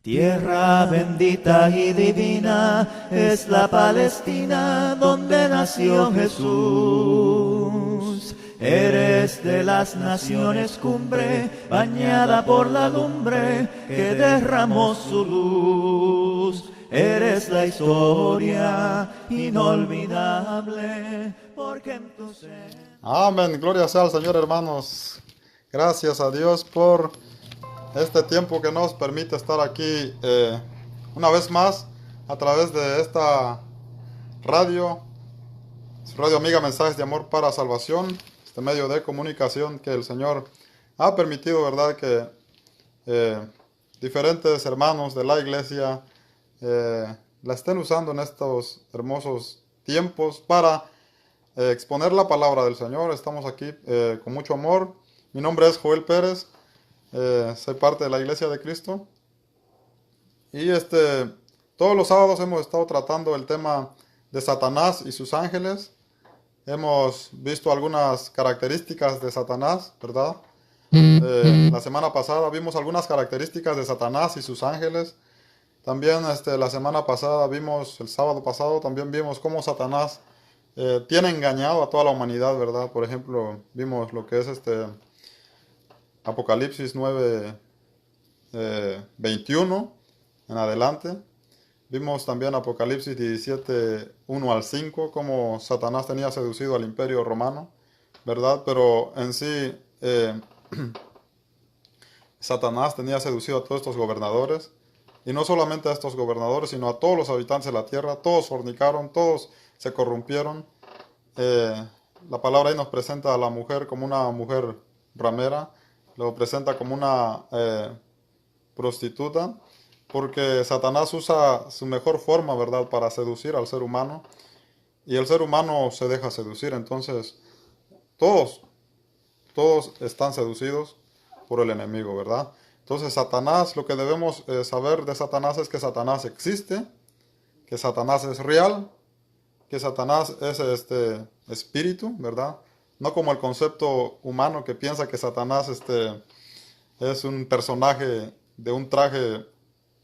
Tierra bendita y divina es la Palestina donde nació Jesús. Eres de las naciones cumbre, bañada por la lumbre que derramó su luz. Eres la historia inolvidable, porque en tu ser... Amén, gloria sea al Señor, hermanos. Gracias a Dios por este tiempo que nos permite estar aquí una vez más a través de esta radio, su radio amiga Mensajes de Amor para Salvación, este medio de comunicación que el Señor ha permitido, ¿verdad? Que diferentes hermanos de la iglesia la estén usando en estos hermosos tiempos para exponer la palabra del Señor. Estamos aquí con mucho amor. Mi nombre es Joel Pérez. Soy parte de la Iglesia de Cristo. Y todos los sábados hemos estado tratando el tema de Satanás y sus ángeles. Hemos visto algunas características de Satanás, ¿verdad? La semana pasada vimos algunas características de Satanás y sus ángeles. También la semana pasada vimos, el sábado pasado, también vimos cómo Satanás tiene engañado a toda la humanidad, ¿verdad? Por ejemplo, vimos lo que es Apocalipsis 9, 21 en adelante. Vimos también Apocalipsis 17, 1 al 5, cómo Satanás tenía seducido al imperio romano, ¿verdad? Pero en sí, Satanás tenía seducido a todos estos gobernadores. Y no solamente a estos gobernadores, sino a todos los habitantes de la tierra. Todos fornicaron, todos se corrompieron. La palabra ahí nos presenta a la mujer como una mujer ramera. Lo presenta como una prostituta. Porque Satanás usa su mejor forma, ¿verdad?, para seducir al ser humano. Y el ser humano se deja seducir. Entonces, todos están seducidos por el enemigo, ¿verdad? Entonces Satanás, lo que debemos saber de Satanás es que Satanás existe, que Satanás es real, que Satanás es espíritu, ¿verdad? No como el concepto humano que piensa que Satanás es un personaje de un traje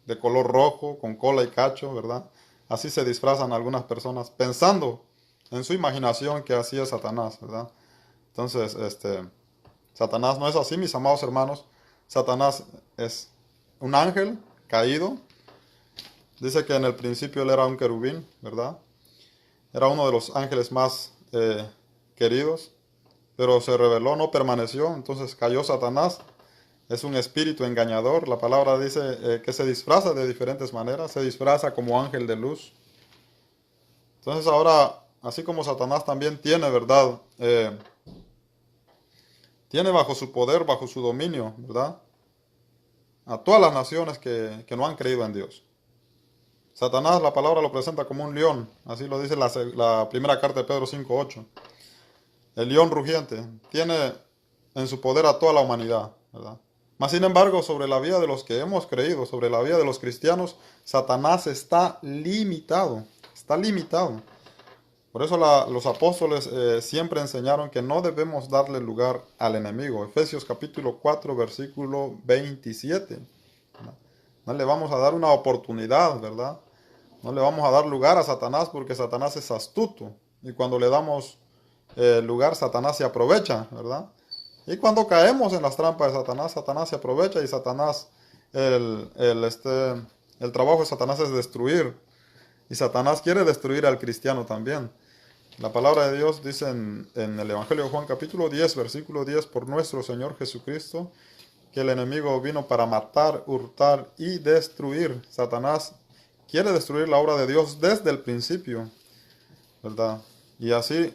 de color rojo, con cola y cacho, ¿verdad? Así se disfrazan algunas personas, pensando en su imaginación que así es Satanás, ¿verdad? Entonces, Satanás no es así, mis amados hermanos. Satanás es un ángel caído. Dice que en el principio él era un querubín, ¿verdad? Era uno de los ángeles más queridos, pero se rebeló, no permaneció, entonces cayó Satanás. Es un espíritu engañador. La palabra dice que se disfraza de diferentes maneras. Se disfraza como ángel de luz. Entonces ahora, así como Satanás también tiene, ¿verdad? Tiene bajo su poder, bajo su dominio, ¿verdad?, a todas las naciones que no han creído en Dios. Satanás, la palabra lo presenta como un león, así lo dice la primera carta de Pedro 5:8. El león rugiente tiene en su poder a toda la humanidad, ¿verdad? Mas sin embargo, sobre la vida de los que hemos creído, sobre la vida de los cristianos, Satanás está limitado, está limitado. Por eso los apóstoles siempre enseñaron que no debemos darle lugar al enemigo. Efesios capítulo 4, versículo 27. No le vamos a dar una oportunidad, ¿verdad? No le vamos a dar lugar a Satanás porque Satanás es astuto. Y cuando le damos lugar, Satanás se aprovecha, ¿verdad? Y cuando caemos en las trampas de Satanás, Satanás se aprovecha y Satanás, el trabajo de Satanás es destruir. Y Satanás quiere destruir al cristiano también. La palabra de Dios dice en el Evangelio de Juan capítulo 10, versículo 10, por nuestro Señor Jesucristo, que el enemigo vino para matar, hurtar y destruir. Satanás quiere destruir la obra de Dios desde el principio, ¿verdad? Y así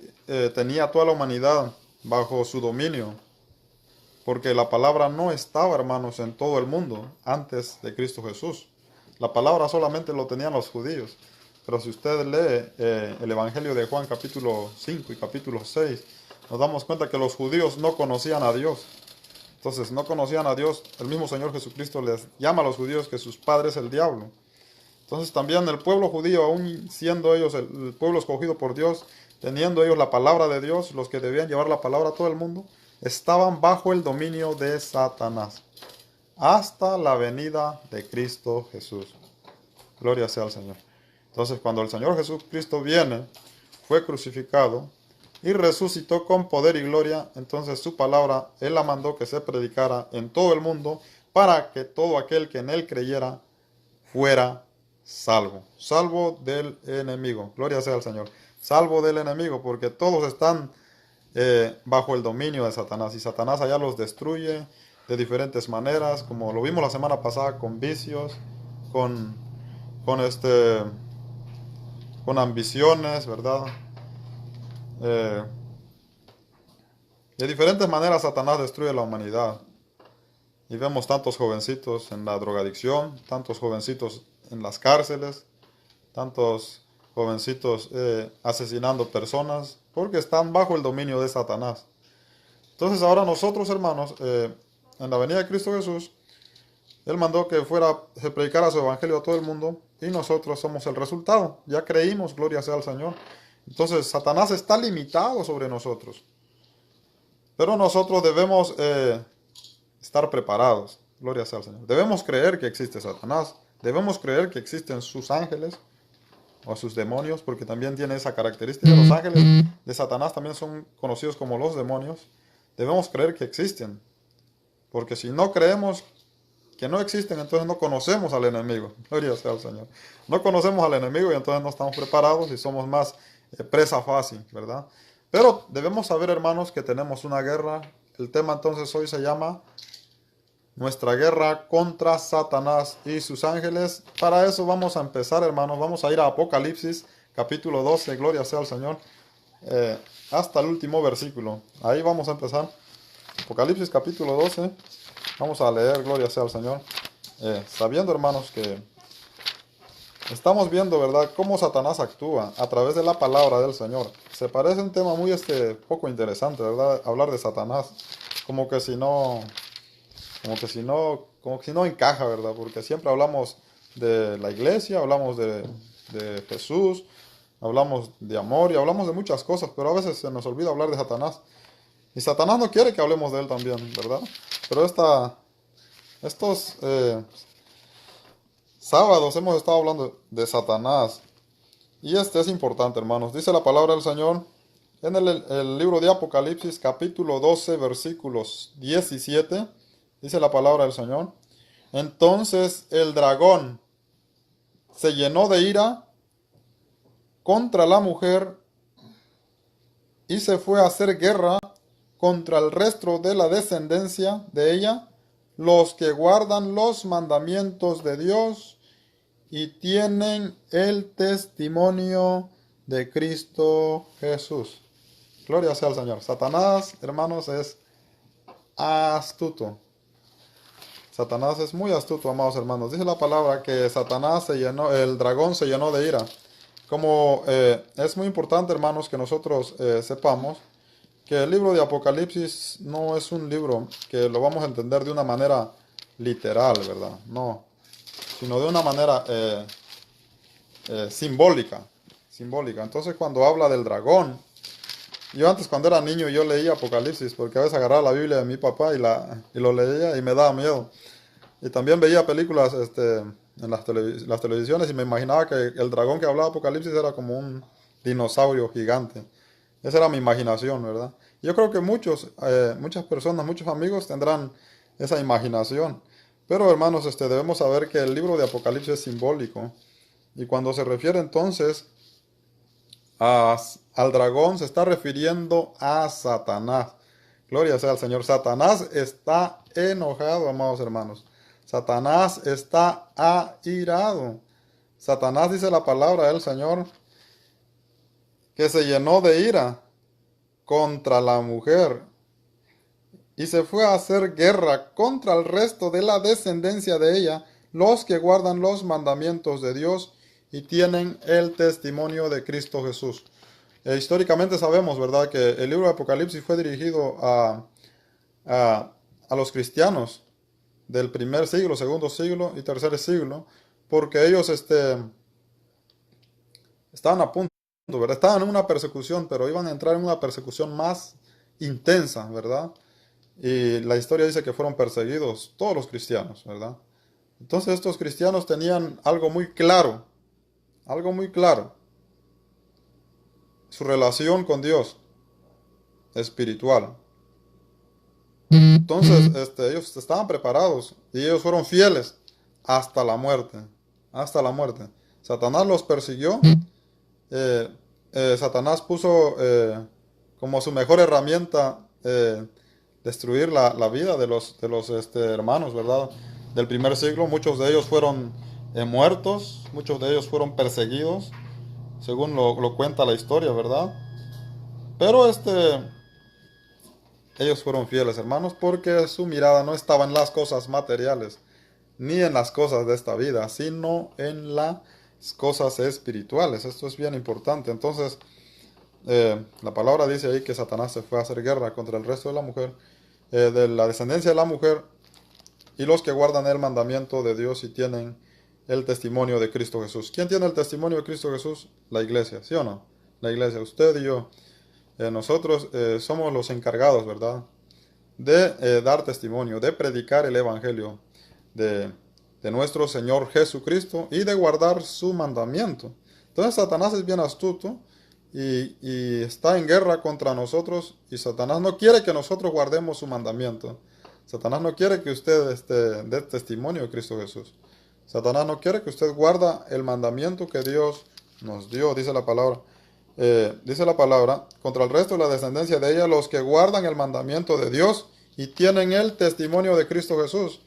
tenía toda la humanidad bajo su dominio, porque la palabra no estaba, hermanos, en todo el mundo antes de Cristo Jesús. La palabra solamente lo tenían los judíos. Pero si usted lee el Evangelio de Juan capítulo 5 y capítulo 6, nos damos cuenta que los judíos no conocían a Dios. Entonces no conocían a Dios. El mismo Señor Jesucristo les llama a los judíos que sus padres el diablo. Entonces también el pueblo judío, aún siendo ellos el pueblo escogido por Dios, teniendo ellos la palabra de Dios, los que debían llevar la palabra a todo el mundo, estaban bajo el dominio de Satanás. hasta la venida de Cristo Jesús. Gloria sea al Señor. Entonces, cuando el Señor Jesucristo viene, fue crucificado y resucitó con poder y gloria, entonces su palabra, Él la mandó que se predicara en todo el mundo para que todo aquel que en Él creyera fuera salvo. Salvo del enemigo. Gloria sea al Señor. Salvo del enemigo, porque todos están bajo el dominio de Satanás. Y Satanás allá los destruye de diferentes maneras, como lo vimos la semana pasada, con vicios, con, con, este, con ambiciones, ¿verdad? De diferentes maneras Satanás destruye la humanidad. Y vemos tantos jovencitos en la drogadicción, tantos jovencitos en las cárceles, tantos jovencitos asesinando personas, porque están bajo el dominio de Satanás. Entonces ahora nosotros, hermanos, en la venida de Cristo Jesús, Él mandó que se predicara su evangelio a todo el mundo, y nosotros somos el resultado. Ya creímos, gloria sea al Señor. Entonces Satanás está limitado sobre nosotros. Pero nosotros debemos estar preparados. Gloria sea al Señor. Debemos creer que existe Satanás. Debemos creer que existen sus ángeles o sus demonios, porque también tiene esa característica. Los ángeles de Satanás también son conocidos como los demonios. Debemos creer que existen. Porque si no creemos que no existen, entonces no conocemos al enemigo. Gloria sea al Señor. No conocemos al enemigo y entonces no estamos preparados y somos más presa fácil, ¿verdad? Pero debemos saber, hermanos, que tenemos una guerra. El tema entonces hoy se llama nuestra guerra contra Satanás y sus ángeles. Para eso vamos a empezar, hermanos. Vamos a ir a Apocalipsis, capítulo 12, gloria sea al Señor, hasta el último versículo. Ahí vamos a empezar. Apocalipsis, capítulo 12. Vamos a leer, gloria sea al Señor. Sabiendo, hermanos, que estamos viendo, ¿verdad?, cómo Satanás actúa a través de la palabra del Señor. Se parece un tema muy poco interesante, ¿verdad? Hablar de Satanás. Como que si no encaja, ¿verdad? Porque siempre hablamos de la iglesia, hablamos de Jesús, hablamos de amor y hablamos de muchas cosas, pero a veces se nos olvida hablar de Satanás. Y Satanás no quiere que hablemos de él también, ¿verdad? Pero estos sábados hemos estado hablando de Satanás. Y es importante, hermanos. Dice la palabra del Señor en el libro de Apocalipsis, capítulo 12, versículos 17. Dice la palabra del Señor. Entonces el dragón se llenó de ira contra la mujer y se fue a hacer guerra contra el resto de la descendencia de ella, los que guardan los mandamientos de Dios y tienen el testimonio de Cristo Jesús. Gloria sea al Señor. Satanás, hermanos, es astuto. Satanás es muy astuto, amados hermanos. Dice la palabra que el dragón se llenó de ira. Como es muy importante, hermanos, que nosotros sepamos que el libro de Apocalipsis no es un libro que lo vamos a entender de una manera literal, ¿verdad? No, sino de una manera simbólica. Entonces, cuando habla del dragón, yo antes cuando era niño yo leía Apocalipsis porque a veces agarraba la Biblia de mi papá y lo leía y me daba miedo. Y también veía películas en las televisiones y me imaginaba que el dragón que hablaba Apocalipsis era como un dinosaurio gigante. Esa era mi imaginación, ¿verdad? Yo creo que muchas personas, muchos amigos tendrán esa imaginación. Pero hermanos, debemos saber que el libro de Apocalipsis es simbólico. Y cuando se refiere entonces al dragón, se está refiriendo a Satanás. Gloria sea al Señor. Satanás está enojado, amados hermanos. Satanás está airado. Satanás, dice la palabra del Señor, que se llenó de ira contra la mujer y se fue a hacer guerra contra el resto de la descendencia de ella, los que guardan los mandamientos de Dios y tienen el testimonio de Cristo Jesús. Históricamente sabemos, ¿verdad?, que el libro de Apocalipsis fue dirigido a los cristianos del primer siglo, segundo siglo y tercer siglo, porque ellos estaban a punto, ¿verdad? Estaban en una persecución, pero iban a entrar en una persecución más intensa, ¿verdad? Y la historia dice que fueron perseguidos todos los cristianos, ¿verdad? Entonces estos cristianos tenían algo muy claro, su relación con Dios espiritual. Entonces, ellos estaban preparados y ellos fueron fieles hasta la muerte, hasta la muerte. Satanás los persiguió, eh, Satanás puso como su mejor herramienta destruir la vida de los hermanos, ¿verdad? Del primer siglo. Muchos de ellos fueron muertos, muchos de ellos fueron perseguidos, según lo cuenta la historia, ¿verdad? Pero ellos fueron fieles, hermanos, porque su mirada no estaba en las cosas materiales, ni en las cosas de esta vida, sino en las cosas espirituales. Esto es bien importante. Entonces, la palabra dice ahí que Satanás se fue a hacer guerra contra el resto de la mujer, de la descendencia de la mujer, y los que guardan el mandamiento de Dios y tienen el testimonio de Cristo Jesús. ¿Quién tiene el testimonio de Cristo Jesús? La iglesia, ¿sí o no? La iglesia, usted y yo. Nosotros somos los encargados, ¿verdad? De dar testimonio, de predicar el Evangelio de nuestro Señor Jesucristo y de guardar su mandamiento. Entonces Satanás es bien astuto y está en guerra contra nosotros, y Satanás no quiere que nosotros guardemos su mandamiento. Satanás no quiere que usted dé testimonio de Cristo Jesús. Satanás no quiere que usted guarda el mandamiento que Dios nos dio, dice la palabra. Dice la palabra, contra el resto de la descendencia de ella, los que guardan el mandamiento de Dios y tienen el testimonio de Cristo Jesús.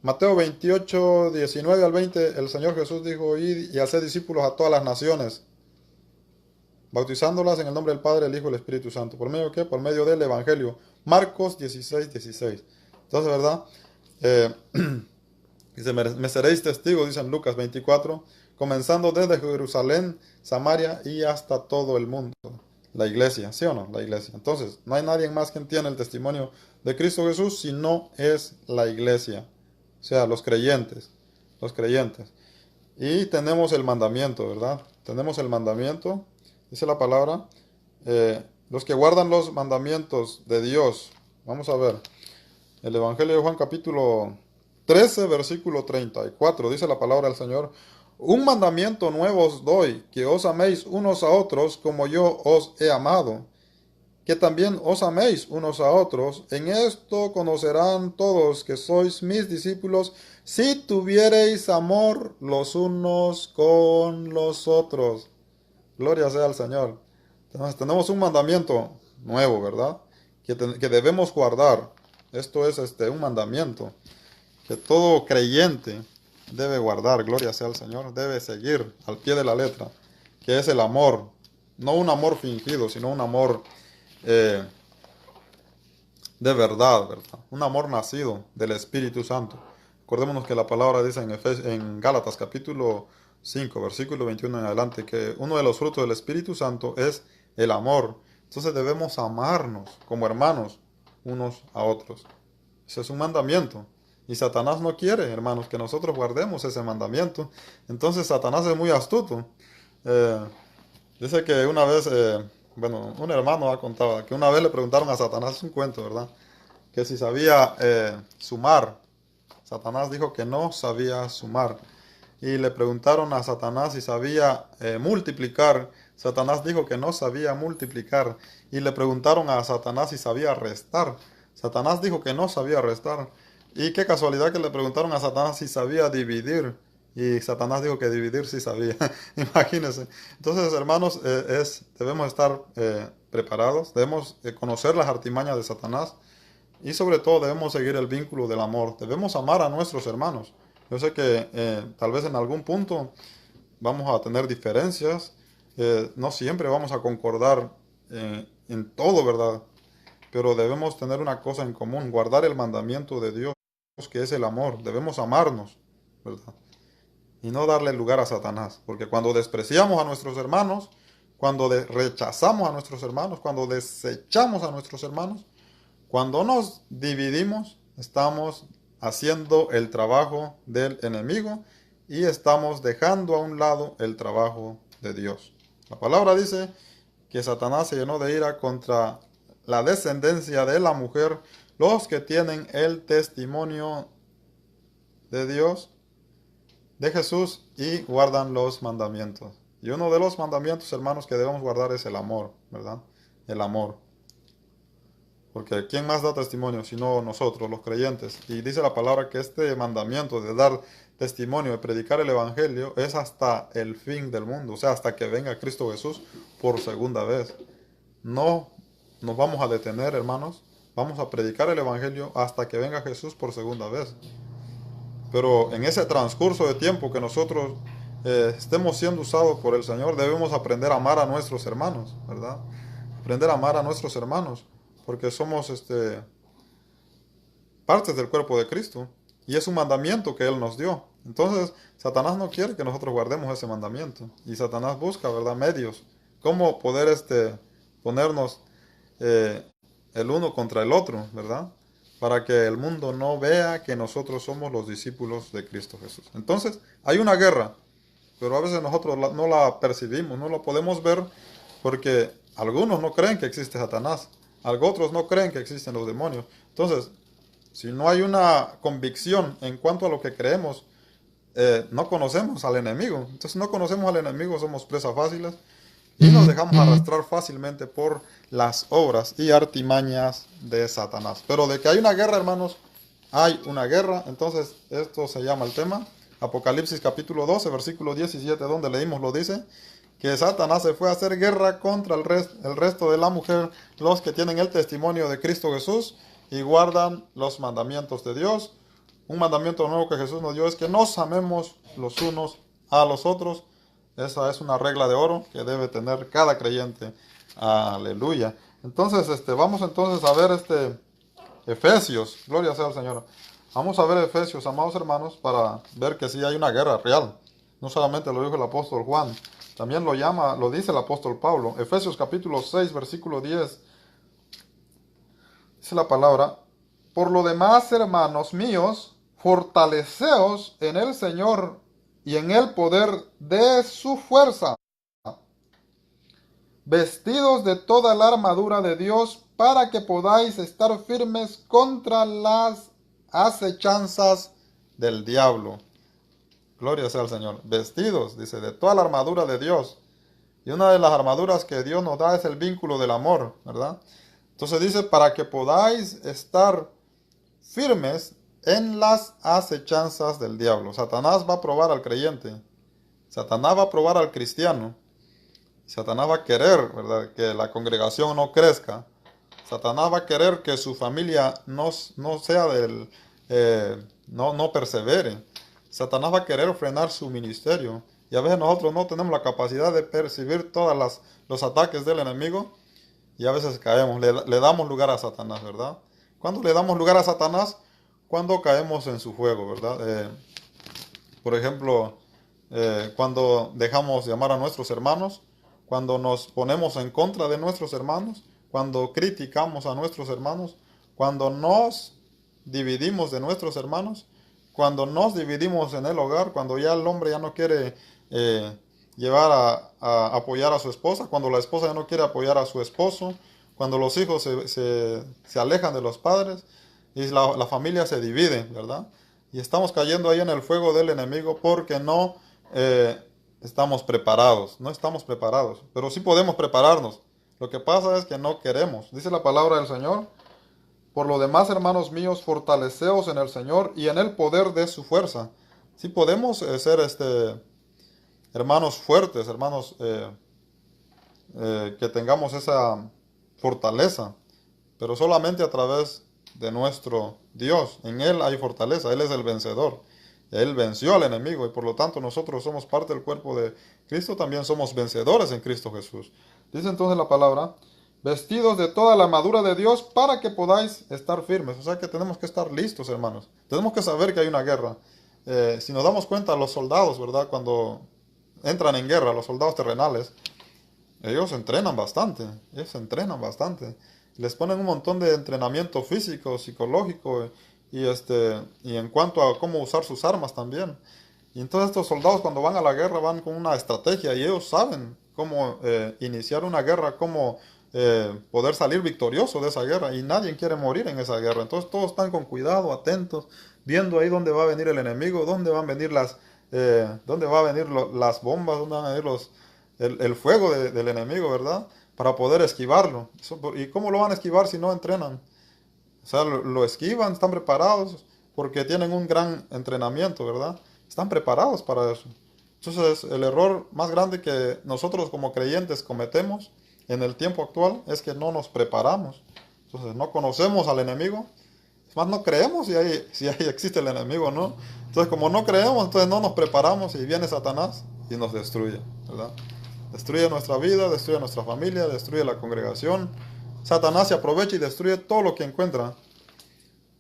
Mateo 28, 19 al 20, el Señor Jesús dijo: id y haced discípulos a todas las naciones, bautizándolas en el nombre del Padre, el Hijo y el Espíritu Santo. ¿Por medio de qué? Por medio del Evangelio. Marcos 16, 16. Entonces, ¿verdad? Dice, me seréis testigos, dice en Lucas 24, comenzando desde Jerusalén, Samaria y hasta todo el mundo. La iglesia, ¿sí o no? La iglesia. Entonces, no hay nadie más quien tiene el testimonio de Cristo Jesús, si no es la iglesia. O sea, los creyentes. Los creyentes. Y tenemos el mandamiento, ¿verdad? Tenemos el mandamiento. Dice la palabra, los que guardan los mandamientos de Dios. Vamos a ver. El Evangelio de Juan capítulo 13, versículo 34. Dice la palabra del Señor: un mandamiento nuevo os doy, que os améis unos a otros como yo os he amado, que también os améis unos a otros. En esto conocerán todos que sois mis discípulos, si tuviereis amor los unos con los otros. Gloria sea al Señor. Entonces, tenemos un mandamiento nuevo, ¿verdad? Que debemos guardar. Esto es un mandamiento que todo creyente debe guardar. Gloria sea al Señor. Debe seguir al pie de la letra, que es el amor. No un amor fingido, sino un amor de verdad, ¿verdad? Un amor nacido del Espíritu Santo. Acordémonos que la palabra dice en Gálatas capítulo 5, versículo 21 en adelante, que uno de los frutos del Espíritu Santo es el amor. Entonces debemos amarnos como hermanos unos a otros. Ese es un mandamiento. Y Satanás no quiere, hermanos, que nosotros guardemos ese mandamiento. Entonces Satanás es muy astuto. Dice que una vez, un hermano ha contado que una vez le preguntaron a Satanás, es un cuento, ¿verdad? Que si sabía sumar. Satanás dijo que no sabía sumar. Y le preguntaron a Satanás si sabía multiplicar. Satanás dijo que no sabía multiplicar. Y le preguntaron a Satanás si sabía restar. Satanás dijo que no sabía restar. Y qué casualidad que le preguntaron a Satanás si sabía dividir. Y Satanás dijo que dividir sí sabía. Imagínense. Entonces, hermanos, debemos estar preparados. Debemos conocer las artimañas de Satanás. Y sobre todo debemos seguir el vínculo del amor. Debemos amar a nuestros hermanos. Yo sé que tal vez en algún punto vamos a tener diferencias. No siempre vamos a concordar en todo, ¿verdad? Pero debemos tener una cosa en común: guardar el mandamiento de Dios, que es el amor. Debemos amarnos, ¿verdad? Y no darle lugar a Satanás. Porque cuando despreciamos a nuestros hermanos, cuando rechazamos a nuestros hermanos, cuando desechamos a nuestros hermanos, cuando nos dividimos, estamos haciendo el trabajo del enemigo y estamos dejando a un lado el trabajo de Dios. La palabra dice que Satanás se llenó de ira contra la descendencia de la mujer, los que tienen el testimonio de Dios, de Jesús, y guardan los mandamientos. Y uno de los mandamientos, hermanos, que debemos guardar es el amor, ¿verdad? El amor. Porque ¿quién más da testimonio sino nosotros, los creyentes? Y dice la palabra que este mandamiento de dar testimonio, de predicar el evangelio, es hasta el fin del mundo, o sea, hasta que venga Cristo Jesús por segunda vez. No nos vamos a detener, hermanos. Vamos a predicar el evangelio hasta que venga Jesús por segunda vez. Pero en ese transcurso de tiempo que nosotros estemos siendo usados por el Señor, debemos aprender a amar a nuestros hermanos, ¿verdad? Aprender a amar a nuestros hermanos, porque somos partes del cuerpo de Cristo, y es un mandamiento que Él nos dio. Entonces, Satanás no quiere que nosotros guardemos ese mandamiento, y Satanás busca, ¿verdad?, medios, cómo poder ponernos el uno contra el otro, ¿verdad?, para que el mundo no vea que nosotros somos los discípulos de Cristo Jesús. Entonces, hay una guerra, pero a veces nosotros no la percibimos, no la podemos ver, porque algunos no creen que existe Satanás, otros no creen que existen los demonios. Entonces, si no hay una convicción en cuanto a lo que creemos, no conocemos al enemigo. Entonces, no conocemos al enemigo, somos presas fáciles y nos dejamos arrastrar fácilmente por las obras y artimañas de Satanás. Pero de que hay una guerra, hermanos, hay una guerra. Entonces, esto se llama el tema. Apocalipsis capítulo 12, versículo 17, donde leímos, lo dice, que Satanás se fue a hacer guerra contra el resto de la mujer, los que tienen el testimonio de Cristo Jesús y guardan los mandamientos de Dios. Un mandamiento nuevo que Jesús nos dio es que nos amemos los unos a los otros. Esa es una regla de oro que debe tener cada creyente. Aleluya. Entonces, vamos entonces a ver Efesios. Gloria sea al Señor. Vamos a ver Efesios, amados hermanos, para ver que sí hay una guerra real. No solamente lo dijo el apóstol Juan, también lo dice el apóstol Pablo. Efesios capítulo 6, versículo 10. Dice la palabra: por lo demás, hermanos míos, fortaleceos en el Señor y en el poder de su fuerza, vestidos de toda la armadura de Dios, para que podáis estar firmes contra las acechanzas del diablo. Gloria sea al Señor. Vestidos, dice, de toda la armadura de Dios. Y una de las armaduras que Dios nos da es el vínculo del amor, ¿verdad? Entonces dice, para que podáis estar firmes en las acechanzas del diablo. Satanás va a probar al creyente. Satanás va a probar al cristiano. Satanás va a querer, ¿verdad?, que la congregación no crezca. Satanás va a querer que su familia no sea no persevere. Satanás va a querer frenar su ministerio. Y a veces nosotros no tenemos la capacidad de percibir todos los ataques del enemigo. Y a veces caemos, le damos lugar a Satanás, ¿verdad? ¿Cuándo le damos lugar a Satanás? Cuando caemos en su juego, ¿verdad? Por ejemplo, cuando dejamos de amar a nuestros hermanos, cuando nos ponemos en contra de nuestros hermanos, cuando criticamos a nuestros hermanos, cuando nos dividimos de nuestros hermanos, cuando nos dividimos en el hogar, cuando ya el hombre ya no quiere llevar a apoyar a su esposa, cuando la esposa ya no quiere apoyar a su esposo, cuando los hijos se alejan de los padres y la familia se divide, ¿verdad? Y estamos cayendo ahí en el fuego del enemigo porque no estamos preparados, no estamos preparados, pero sí podemos prepararnos. Lo que pasa es que no queremos. Dice la palabra del Señor: por lo demás, hermanos míos, fortaleceos en el Señor y en el poder de su fuerza. Sí podemos ser hermanos fuertes, hermanos que tengamos esa fortaleza, pero solamente a través de nuestro Dios. En Él hay fortaleza, Él es el vencedor. Él venció al enemigo y por lo tanto nosotros somos parte del cuerpo de Cristo, también somos vencedores en Cristo Jesús. Dice entonces la palabra: vestidos de toda la armadura de Dios para que podáis estar firmes. O sea que tenemos que estar listos, hermanos. Tenemos que saber que hay una guerra. Si nos damos cuenta, los soldados, ¿verdad?, cuando entran en guerra, los soldados terrenales, ellos entrenan bastante. Les ponen un montón de entrenamiento físico, psicológico y en cuanto a cómo usar sus armas también. Y entonces estos soldados, cuando van a la guerra, van con una estrategia y ellos saben cómo iniciar una guerra, cómo poder salir victorioso de esa guerra y nadie quiere morir en esa guerra. Entonces todos están con cuidado, atentos, viendo ahí dónde va a venir el enemigo, dónde van a venir dónde va a venir las bombas, dónde van a venir el fuego del enemigo, ¿verdad? Para poder esquivarlo. ¿Y cómo lo van a esquivar si no entrenan? O sea, lo esquivan, están preparados porque tienen un gran entrenamiento, ¿verdad? Están preparados para eso. Entonces, el error más grande que nosotros como creyentes cometemos en el tiempo actual es que no nos preparamos. Entonces, no conocemos al enemigo. Es más, no creemos si ahí existe el enemigo, ¿no? Entonces, como no creemos, entonces no nos preparamos y viene Satanás y nos destruye, ¿verdad? Destruye nuestra vida, destruye nuestra familia, destruye la congregación. Satanás se aprovecha y destruye todo lo que encuentra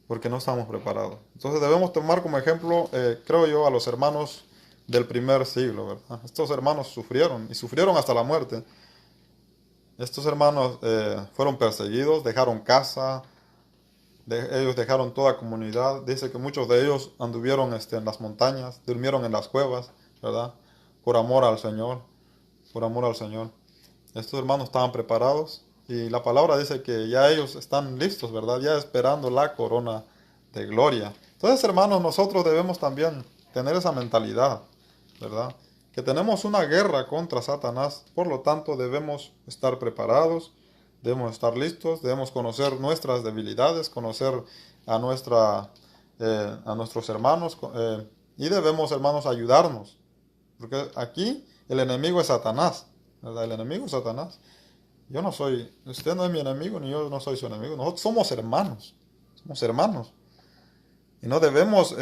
porque no estamos preparados. Entonces debemos tomar como ejemplo, creo yo, a los hermanos del primer siglo, ¿verdad? Estos hermanos sufrieron y sufrieron hasta la muerte. Estos hermanos fueron perseguidos, dejaron casa, ellos dejaron toda comunidad. Dice que muchos de ellos anduvieron en las montañas, durmieron en las cuevas, ¿verdad? Por amor al Señor, por amor al Señor. Estos hermanos estaban preparados y la palabra dice que ya ellos están listos, ¿verdad? Ya esperando la corona de gloria. Entonces, hermanos, nosotros debemos también tener esa mentalidad, ¿verdad? Que tenemos una guerra contra Satanás, por lo tanto debemos estar preparados, debemos estar listos, debemos conocer nuestras debilidades, conocer a nuestros hermanos y debemos, hermanos, ayudarnos. Porque aquí el enemigo es Satanás, ¿verdad? El enemigo es Satanás. Usted no es mi enemigo, ni yo no soy su enemigo. Nosotros somos hermanos, somos hermanos. Y no debemos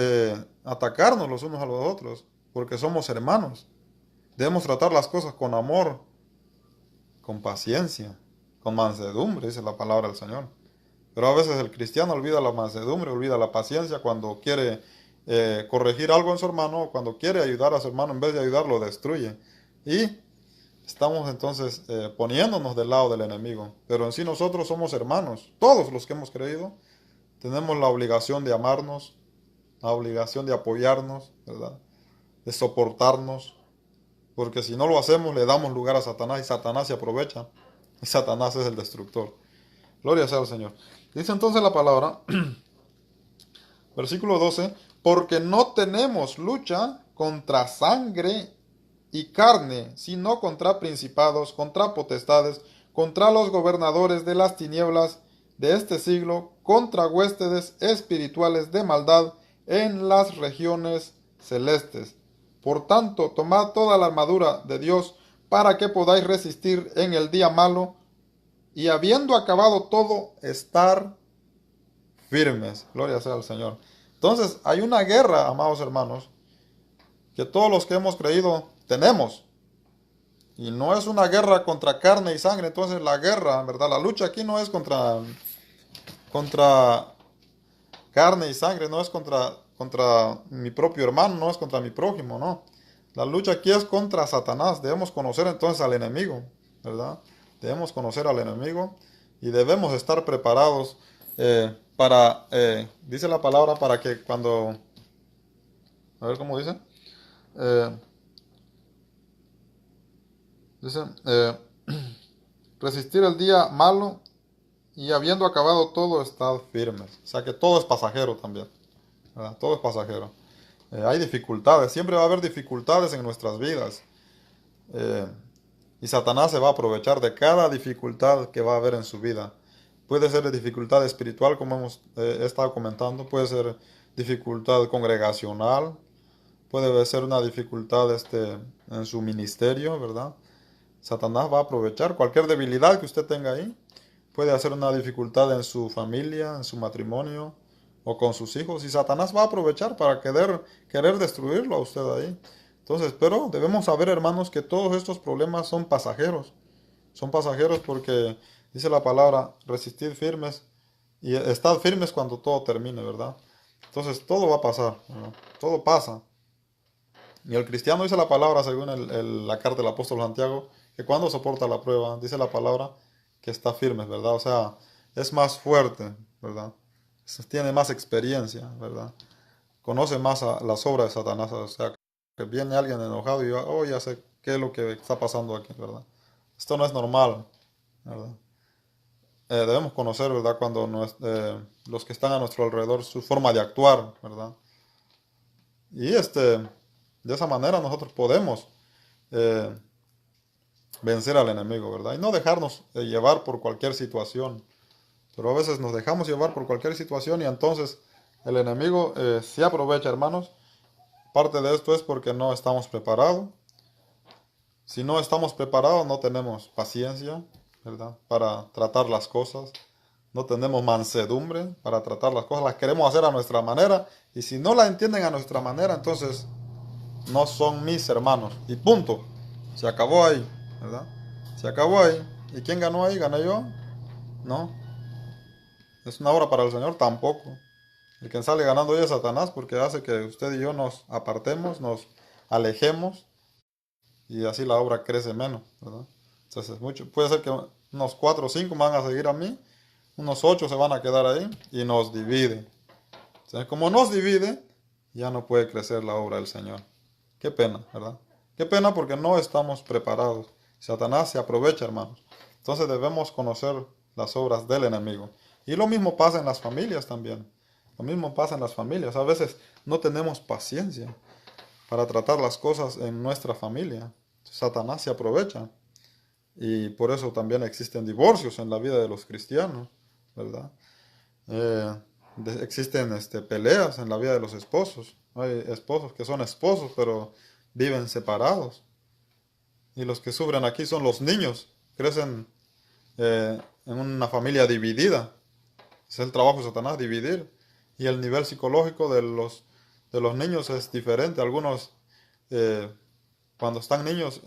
atacarnos los unos a los otros, porque somos hermanos. Debemos tratar las cosas con amor, con paciencia, con mansedumbre, dice la palabra del Señor. Pero a veces el cristiano olvida la mansedumbre, olvida la paciencia cuando quiere corregir algo en su hermano, cuando quiere ayudar a su hermano, en vez de ayudarlo, destruye. Y estamos entonces poniéndonos del lado del enemigo. Pero en sí nosotros somos hermanos. Todos los que hemos creído tenemos la obligación de amarnos, la obligación de apoyarnos, ¿verdad? De soportarnos. Porque si no lo hacemos, le damos lugar a Satanás y Satanás se aprovecha. Y Satanás es el destructor. Gloria sea al Señor. Dice entonces la palabra, versículo 12, porque no tenemos lucha contra sangre y carne, sino contra principados, contra potestades, contra los gobernadores de las tinieblas de este siglo, contra huéspedes espirituales de maldad en las regiones celestes. Por tanto, tomad toda la armadura de Dios para que podáis resistir en el día malo y habiendo acabado todo, estar firmes. Gloria sea al Señor. Entonces, hay una guerra, amados hermanos, que todos los que hemos creído tenemos. Y no es una guerra contra carne y sangre. Entonces la guerra, ¿verdad? La lucha aquí no es contra carne y sangre, no es contra mi propio hermano, no es contra mi prójimo, no. La lucha aquí es contra Satanás. Debemos conocer entonces al enemigo, ¿verdad? Debemos conocer al enemigo y debemos estar preparados dice la palabra, para que cuando, a ver cómo dice, dice, resistir el día malo y habiendo acabado todo, estad firmes. O sea que todo es pasajero también, ¿verdad? Todo es pasajero. Hay dificultades, siempre va a haber dificultades en nuestras vidas. Y Satanás se va a aprovechar de cada dificultad que va a haber en su vida. Puede ser dificultad espiritual, como hemos estado comentando, puede ser dificultad congregacional, puede ser una dificultad en su ministerio, ¿verdad? Satanás va a aprovechar cualquier debilidad que usted tenga ahí. Puede hacer una dificultad en su familia, en su matrimonio o con sus hijos. Y Satanás va a aprovechar para querer destruirlo a usted ahí. Entonces, pero debemos saber, hermanos, que todos estos problemas son pasajeros. Son pasajeros porque dice la palabra, resistid firmes y estad firmes cuando todo termine, ¿verdad? Entonces, todo va a pasar, ¿no? Todo pasa. Y el cristiano dice la palabra, según la carta del apóstol Santiago, que cuando soporta la prueba, dice la palabra que está firme, ¿verdad? O sea, es más fuerte, ¿verdad? Tiene más experiencia, ¿verdad? Conoce más las obras de Satanás, o sea, que viene alguien enojado y ya sé qué es lo que está pasando aquí, ¿verdad? Esto no es normal, ¿verdad? debemos conocer, ¿verdad? Cuando los que están a nuestro alrededor, su forma de actuar, ¿verdad? Y de esa manera nosotros podemos eh, vencer al enemigo, ¿verdad? Y no dejarnos llevar por cualquier situación. Pero a veces nos dejamos llevar por cualquier situación y entonces el enemigo se aprovecha, hermanos. Parte de esto es porque no estamos preparados. Si no estamos preparados, no tenemos paciencia, ¿verdad? Para tratar las cosas. No tenemos mansedumbre para tratar las cosas. Las queremos hacer a nuestra manera. Y si no la entienden a nuestra manera, entonces no son mis hermanos. Y punto. Se acabó ahí, ¿verdad? Se acabó ahí. ¿Y quién ganó ahí? ¿Gané yo? No. ¿Es una obra para el Señor? Tampoco. El que sale ganando hoy es Satanás porque hace que usted y yo nos apartemos, nos alejemos y así la obra crece menos, ¿verdad? Entonces puede ser que unos 4 o 5 van a seguir a mí, unos 8 se van a quedar ahí y nos divide. Entonces, como nos divide, ya no puede crecer la obra del Señor. Qué pena, ¿verdad? Qué pena porque no estamos preparados. Satanás se aprovecha, hermanos. Entonces debemos conocer las obras del enemigo. Y lo mismo pasa en las familias también. Lo mismo pasa en las familias. A veces no tenemos paciencia para tratar las cosas en nuestra familia. Satanás se aprovecha. Y por eso también existen divorcios en la vida de los cristianos, ¿verdad? Existen peleas en la vida de los esposos. Hay esposos que son esposos, pero viven separados. Y los que sufren aquí son los niños. Crecen en una familia dividida. Es el trabajo de Satanás, dividir. Y el nivel psicológico de los niños es diferente. Algunos, cuando están niños,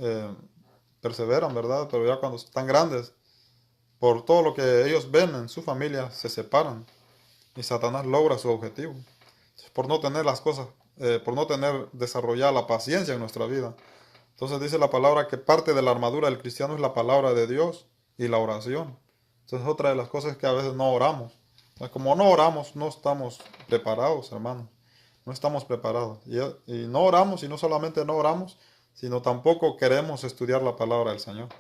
perseveran, ¿verdad? Pero ya cuando están grandes, por todo lo que ellos ven en su familia, se separan. Y Satanás logra su objetivo. Por no tener las cosas, por no tener desarrollada la paciencia en nuestra vida. Entonces dice la palabra que parte de la armadura del cristiano es la palabra de Dios y la oración. Entonces otra de las cosas es que a veces no oramos. Entonces, como no oramos, no estamos preparados, hermanos. No estamos preparados. Y no oramos, y no solamente no oramos, sino tampoco queremos estudiar la palabra del Señor.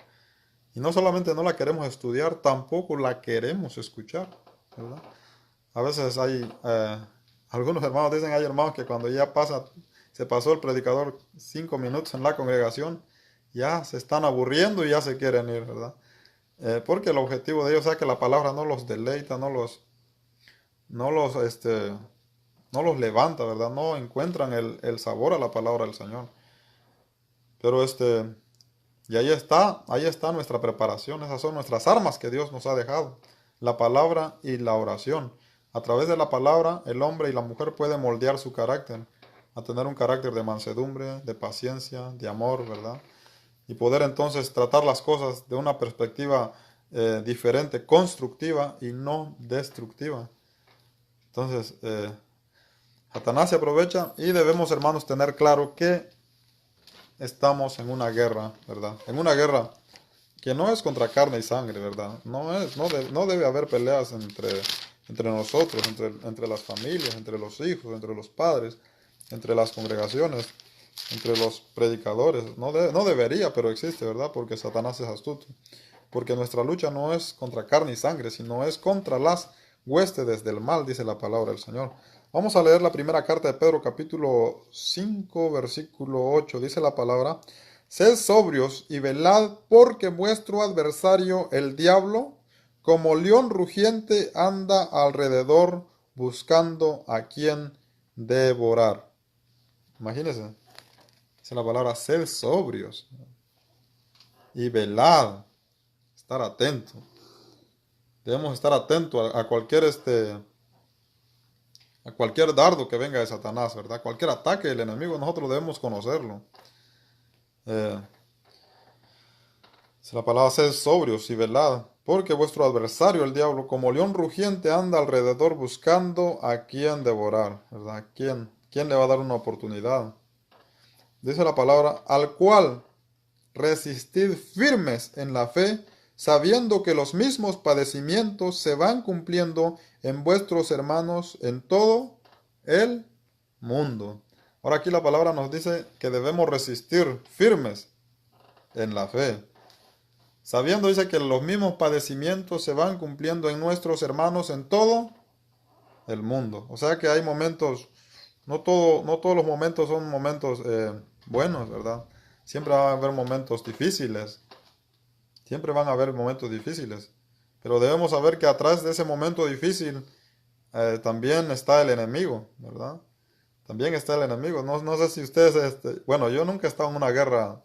Y no solamente no la queremos estudiar, tampoco la queremos escuchar, ¿verdad? A veces hay, algunos hermanos dicen, hay hermanos que cuando ya se pasó el predicador 5 minutos en la congregación, ya se están aburriendo y ya se quieren ir, ¿verdad? Porque el objetivo de ellos es que la palabra no los deleita, no los, no los levanta, ¿verdad? No encuentran el sabor a la palabra del Señor. Pero y ahí está nuestra preparación, esas son nuestras armas que Dios nos ha dejado, la palabra y la oración. A través de la palabra, el hombre y la mujer pueden moldear su carácter, a tener un carácter de mansedumbre, de paciencia, de amor, ¿verdad? Y poder entonces tratar las cosas de una perspectiva diferente, constructiva y no destructiva. Entonces, Satanás se aprovecha y debemos, hermanos, tener claro que estamos en una guerra, ¿verdad? En una guerra que no es contra carne y sangre, ¿verdad? No debe haber peleas entre nosotros, entre las familias, entre los hijos, entre los padres, entre las congregaciones, entre los predicadores. No debería, pero existe, ¿verdad? Porque Satanás es astuto. Porque nuestra lucha no es contra carne y sangre, sino es contra las huestes del mal, dice la palabra del Señor. Vamos a leer la primera carta de Pedro, capítulo 5, versículo 8. Dice la palabra: Sed sobrios y velad, porque vuestro adversario, el diablo, como león rugiente, anda alrededor buscando a quien devorar. Imagínense, dice la palabra: sed sobrios y velad. Estar atento. Debemos estar atentos a cualquier dardo que venga de Satanás, ¿verdad? Cualquier ataque del enemigo, nosotros debemos conocerlo. La palabra: sed sobrios y velad, porque vuestro adversario, el diablo, como león rugiente, anda alrededor buscando a quien devorar, ¿verdad? ¿Quién le va a dar una oportunidad? Dice la palabra: al cual resistid firmes en la fe, sabiendo que los mismos padecimientos se van cumpliendo en vuestros hermanos en todo el mundo. Ahora aquí la palabra nos dice que debemos resistir firmes en la fe. sabiendo, dice, que los mismos padecimientos se van cumpliendo en nuestros hermanos en todo el mundo. O sea que hay momentos, no todos los momentos son momentos buenos, ¿verdad? Siempre van a haber momentos difíciles, siempre van a haber momentos difíciles, pero debemos saber que atrás de ese momento difícil también está el enemigo, ¿verdad? También está el enemigo. No sé si ustedes, bueno, yo nunca he estado en una guerra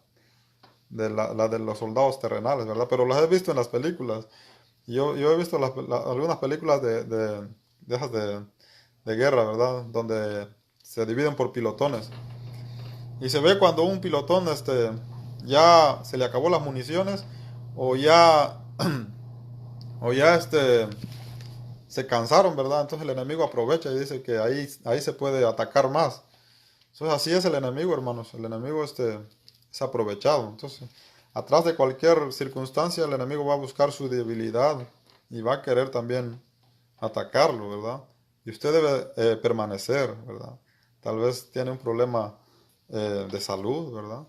de la de los soldados terrenales, ¿verdad? Pero las he visto en las películas. Yo he visto algunas películas de esas de guerra, ¿verdad? Donde se dividen por pilotones. Y se ve cuando un pilotón ya se le acabó las municiones o ya, o ya se cansaron, ¿verdad? Entonces el enemigo aprovecha y dice que ahí se puede atacar más. Entonces así es el enemigo, hermanos. El enemigo es aprovechado. Entonces, atrás de cualquier circunstancia, el enemigo va a buscar su debilidad y va a querer también atacarlo, ¿verdad? Y usted debe permanecer, ¿verdad? Tal vez tiene un problema de salud, ¿verdad?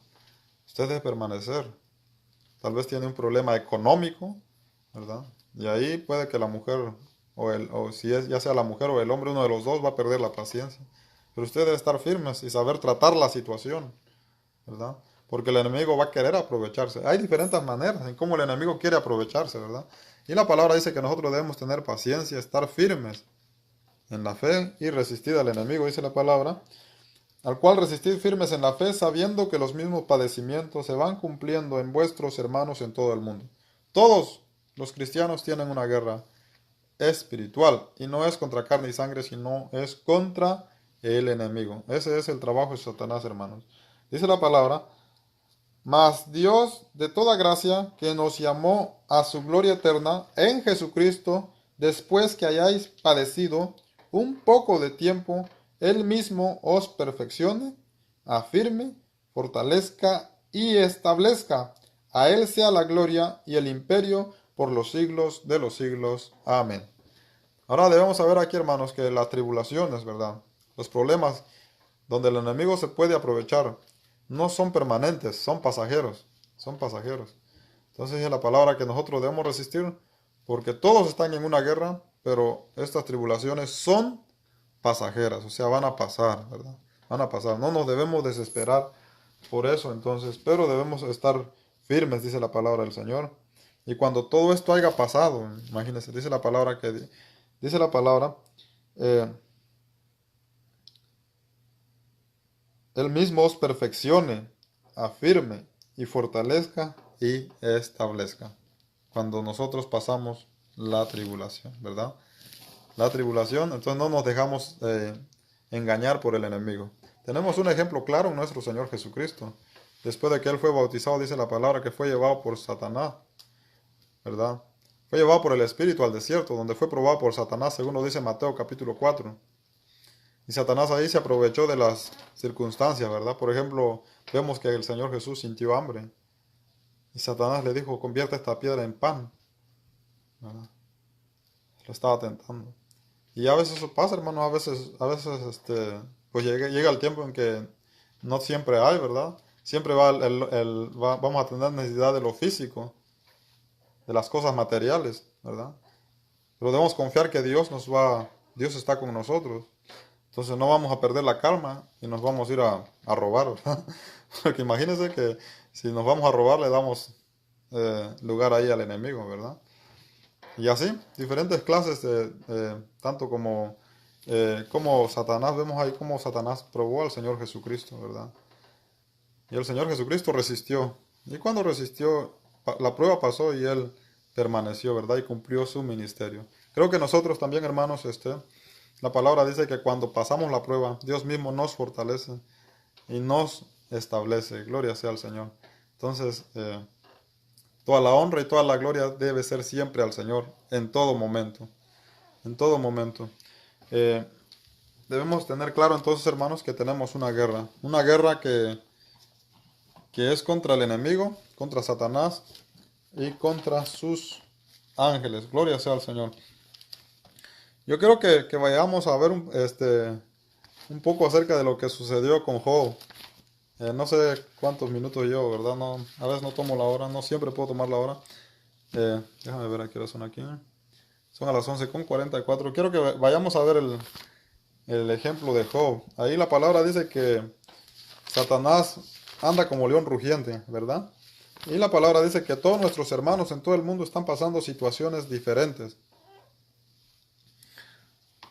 Usted debe permanecer. Tal vez tiene un problema económico, ¿verdad? Y ahí puede que la mujer, o si es ya sea la mujer o el hombre, uno de los dos va a perder la paciencia. Pero usted debe estar firmes y saber tratar la situación, ¿verdad? Porque el enemigo va a querer aprovecharse. Hay diferentes maneras en cómo el enemigo quiere aprovecharse, ¿verdad? Y la palabra dice que nosotros debemos tener paciencia, estar firmes en la fe y resistir al enemigo, dice la palabra, al cual resistid firmes en la fe, sabiendo que los mismos padecimientos se van cumpliendo en vuestros hermanos en todo el mundo. Todos los cristianos tienen una guerra espiritual y no es contra carne y sangre, sino es contra el enemigo. Ese es el trabajo de Satanás, hermanos. Dice la palabra, mas Dios de toda gracia, que nos llamó a su gloria eterna en Jesucristo, después que hayáis padecido un poco de tiempo, Él mismo os perfeccione, afirme, fortalezca y establezca. A Él sea la gloria y el imperio por los siglos de los siglos. Amén. Ahora debemos saber aquí, hermanos, que las tribulaciones, ¿verdad? Los problemas donde el enemigo se puede aprovechar no son permanentes, son pasajeros, son pasajeros. Entonces es la palabra que nosotros debemos resistir, porque todos están en una guerra, pero estas tribulaciones son pasajeras, o sea, van a pasar, ¿verdad? Van a pasar. No nos debemos desesperar por eso, entonces, pero debemos estar firmes, dice la palabra del Señor. Y cuando todo esto haya pasado, imagínense, dice la palabra dice la palabra, Él mismo os perfeccione, afirme y fortalezca y establezca. Cuando nosotros pasamos la tribulación, ¿verdad? La tribulación, entonces no nos dejamos engañar por el enemigo. Tenemos un ejemplo claro en nuestro Señor Jesucristo. Después de que Él fue bautizado, dice la palabra que fue llevado por Satanás, ¿verdad? Fue llevado por el Espíritu al desierto, donde fue probado por Satanás, según lo dice Mateo capítulo 4. Y Satanás ahí se aprovechó de las circunstancias, ¿verdad? Por ejemplo, vemos que el Señor Jesús sintió hambre. Y Satanás le dijo, convierte esta piedra en pan, ¿verdad? Lo estaba tentando. Y a veces eso pasa, hermano, pues llega el tiempo en que no siempre hay, ¿verdad? Siempre vamos a tener necesidad de lo físico, de las cosas materiales, ¿verdad? Pero debemos confiar que Dios está con nosotros. Entonces no vamos a perder la calma y nos vamos a ir a robar, ¿verdad? Porque imagínense que si nos vamos a robar le damos lugar ahí al enemigo, ¿verdad? Y así, diferentes clases, tanto como Satanás, vemos ahí cómo Satanás probó al Señor Jesucristo, ¿verdad? Y el Señor Jesucristo resistió. Y cuando resistió, la prueba pasó y Él permaneció, ¿verdad? Y cumplió su ministerio. Creo que nosotros también, hermanos, la palabra dice que cuando pasamos la prueba, Dios mismo nos fortalece y nos establece. Gloria sea al Señor. Entonces, toda la honra y toda la gloria debe ser siempre al Señor, en todo momento. En todo momento. Debemos tener claro entonces, hermanos, que tenemos una guerra. Una guerra que es contra el enemigo, contra Satanás y contra sus ángeles. Gloria sea al Señor. Yo quiero que vayamos a ver un poco acerca de lo que sucedió con Job. No sé cuántos minutos llevo, ¿verdad? No, a veces no tomo la hora, no siempre puedo tomar la hora. Déjame ver a qué hora son aquí. Son a las 11:44. Quiero que vayamos a ver el ejemplo de Job. Ahí la palabra dice que Satanás anda como león rugiente, ¿verdad? Y la palabra dice que todos nuestros hermanos en todo el mundo están pasando situaciones diferentes.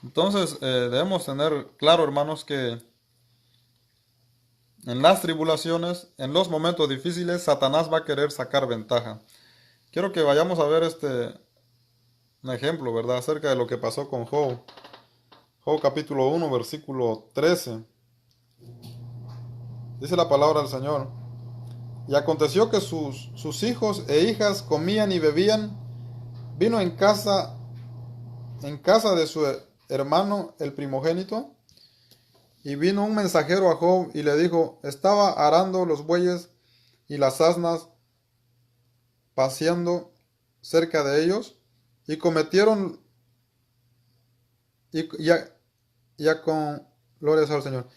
Entonces, debemos tener claro, hermanos, que en las tribulaciones, en los momentos difíciles, Satanás va a querer sacar ventaja. Quiero que vayamos a ver un ejemplo, ¿verdad? Acerca de lo que pasó con Job. Job capítulo 1, versículo 13. Dice la palabra del Señor. Y aconteció que sus hijos e hijas comían y bebían. Vino en casa de su hermano el primogénito. Y vino un mensajero a Job y le dijo, estaba arando los bueyes y las asnas paseando cerca de ellos, y cometieron gloria al Señor,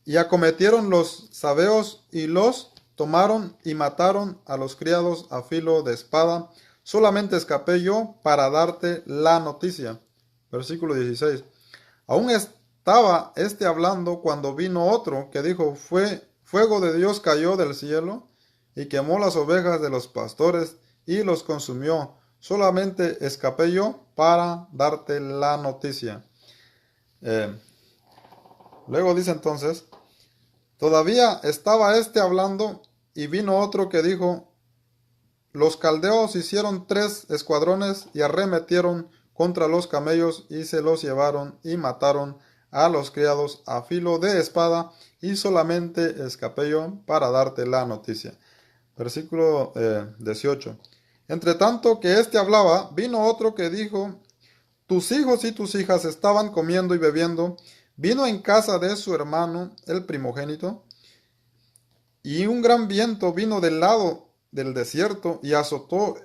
y acometieron los sabeos y los tomaron y mataron a los criados a filo de espada. Solamente escapé yo para darte la noticia. Versículo 16. Aún estaba hablando cuando vino otro que dijo, fuego de Dios cayó del cielo y quemó las ovejas de los pastores y los consumió. Solamente escapé yo para darte la noticia. Luego dice entonces, todavía estaba hablando y vino otro que dijo, los caldeos hicieron 3 escuadrones y arremetieron contra los camellos y se los llevaron y mataron a los criados a filo de espada, y solamente escapé yo para darte la noticia. Versículo 18. Entre tanto que hablaba, vino otro que dijo, tus hijos y tus hijas estaban comiendo y bebiendo. Vino en casa de su hermano, el primogénito, y un gran viento vino del lado del desierto y azotó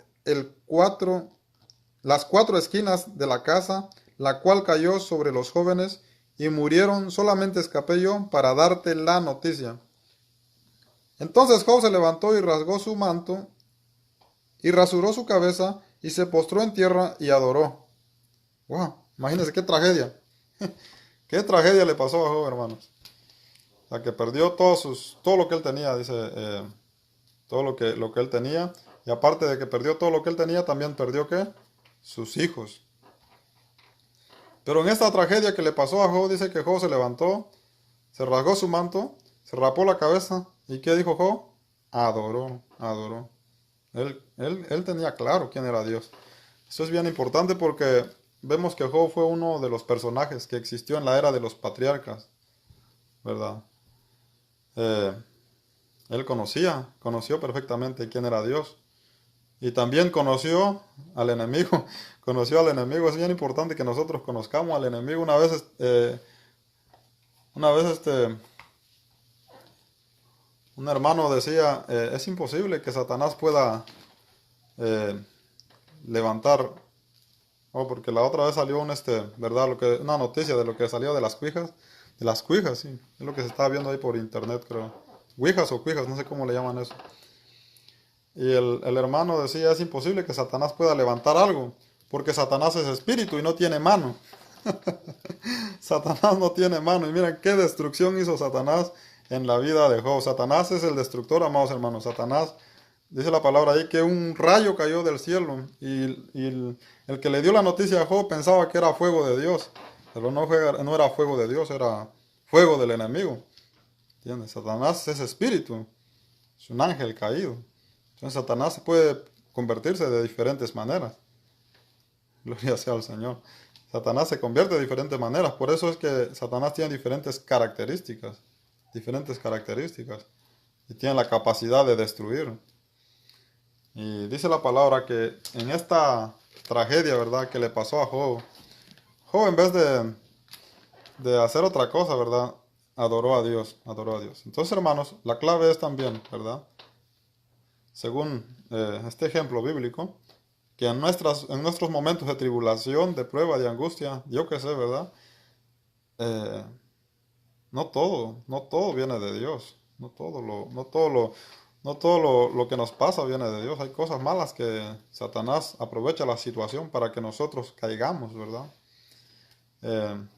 las 4 esquinas de la casa, la cual cayó sobre los jóvenes y murieron. Solamente escapé yo para darte la noticia. Entonces Job se levantó y rasgó su manto y rasuró su cabeza y se postró en tierra y adoró. Wow, imagínense qué tragedia. Qué tragedia le pasó a Job, hermanos. O sea, que perdió todo lo que él tenía, dice, todo lo que él tenía. Y aparte de que perdió todo lo que él tenía, también perdió ¿qué? Sus hijos. Pero en esta tragedia que le pasó a Job, dice que Job se levantó, se rasgó su manto, se rapó la cabeza. ¿Y qué dijo Job? Adoró. Él tenía claro quién era Dios. Eso es bien importante porque vemos que Job fue uno de los personajes que existió en la era de los patriarcas, ¿verdad? Él conoció perfectamente quién era Dios. Y también conoció al enemigo. Conoció al enemigo. Es bien importante que nosotros conozcamos al enemigo. Una vez un hermano decía, es imposible que Satanás pueda levantar. Porque la otra vez salió ¿verdad? Una noticia de lo que salió de las cuijas. De las cuijas, sí. Es lo que se estaba viendo ahí por internet, creo. Ouijas o cuijas, no sé cómo le llaman eso. Y el hermano decía, es imposible que Satanás pueda levantar algo, porque Satanás es espíritu y no tiene mano. Satanás no tiene mano. Y miren qué destrucción hizo Satanás en la vida de Job. Satanás es el destructor, amados hermanos. Satanás, dice la palabra ahí, que un rayo cayó del cielo. Y el que le dio la noticia a Job pensaba que era fuego de Dios. Pero no era fuego de Dios, era fuego del enemigo. ¿Entiendes? Satanás es espíritu. Es un ángel caído. Entonces Satanás puede convertirse de diferentes maneras. Gloria sea al Señor. Satanás se convierte de diferentes maneras. Por eso es que Satanás tiene diferentes características. Y tiene la capacidad de destruir. Y dice la palabra que en esta tragedia, ¿verdad?, que le pasó a Job, Job en vez de hacer otra cosa, ¿verdad?, adoró a Dios. Entonces, hermanos, la clave es también, ¿verdad?, según este ejemplo bíblico, que en nuestros momentos de tribulación, de prueba, de angustia, yo qué sé, ¿verdad? No todo viene de Dios. No todo No todo lo que nos pasa viene de Dios. Hay cosas malas que Satanás aprovecha la situación para que nosotros caigamos, ¿verdad? Eh,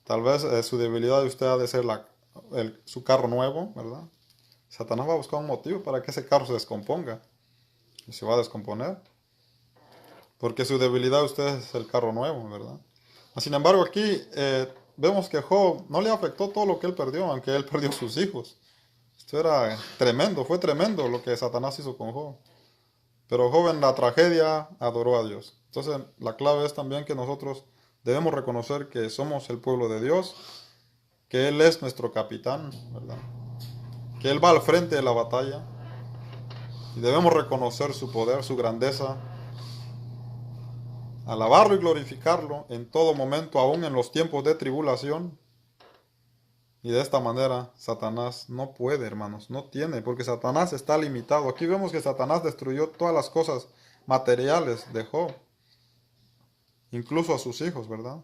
Tal vez su debilidad de usted ha de ser su carro nuevo, ¿verdad? Satanás va a buscar un motivo para que ese carro se descomponga y se va a descomponer. Porque su debilidad de usted es el carro nuevo, ¿verdad? Sin embargo, aquí vemos que Job no le afectó todo lo que él perdió, aunque él perdió sus hijos. Esto era tremendo, fue tremendo lo que Satanás hizo con Job. Pero Job en la tragedia adoró a Dios. Entonces, la clave es también que nosotros debemos reconocer que somos el pueblo de Dios, que Él es nuestro capitán, ¿verdad? Que Él va al frente de la batalla y debemos reconocer su poder, su grandeza, alabarlo y glorificarlo en todo momento, aún en los tiempos de tribulación. Y de esta manera Satanás no puede, hermanos, no tiene, porque Satanás está limitado. Aquí vemos que Satanás destruyó todas las cosas materiales de Job, incluso a sus hijos, ¿verdad?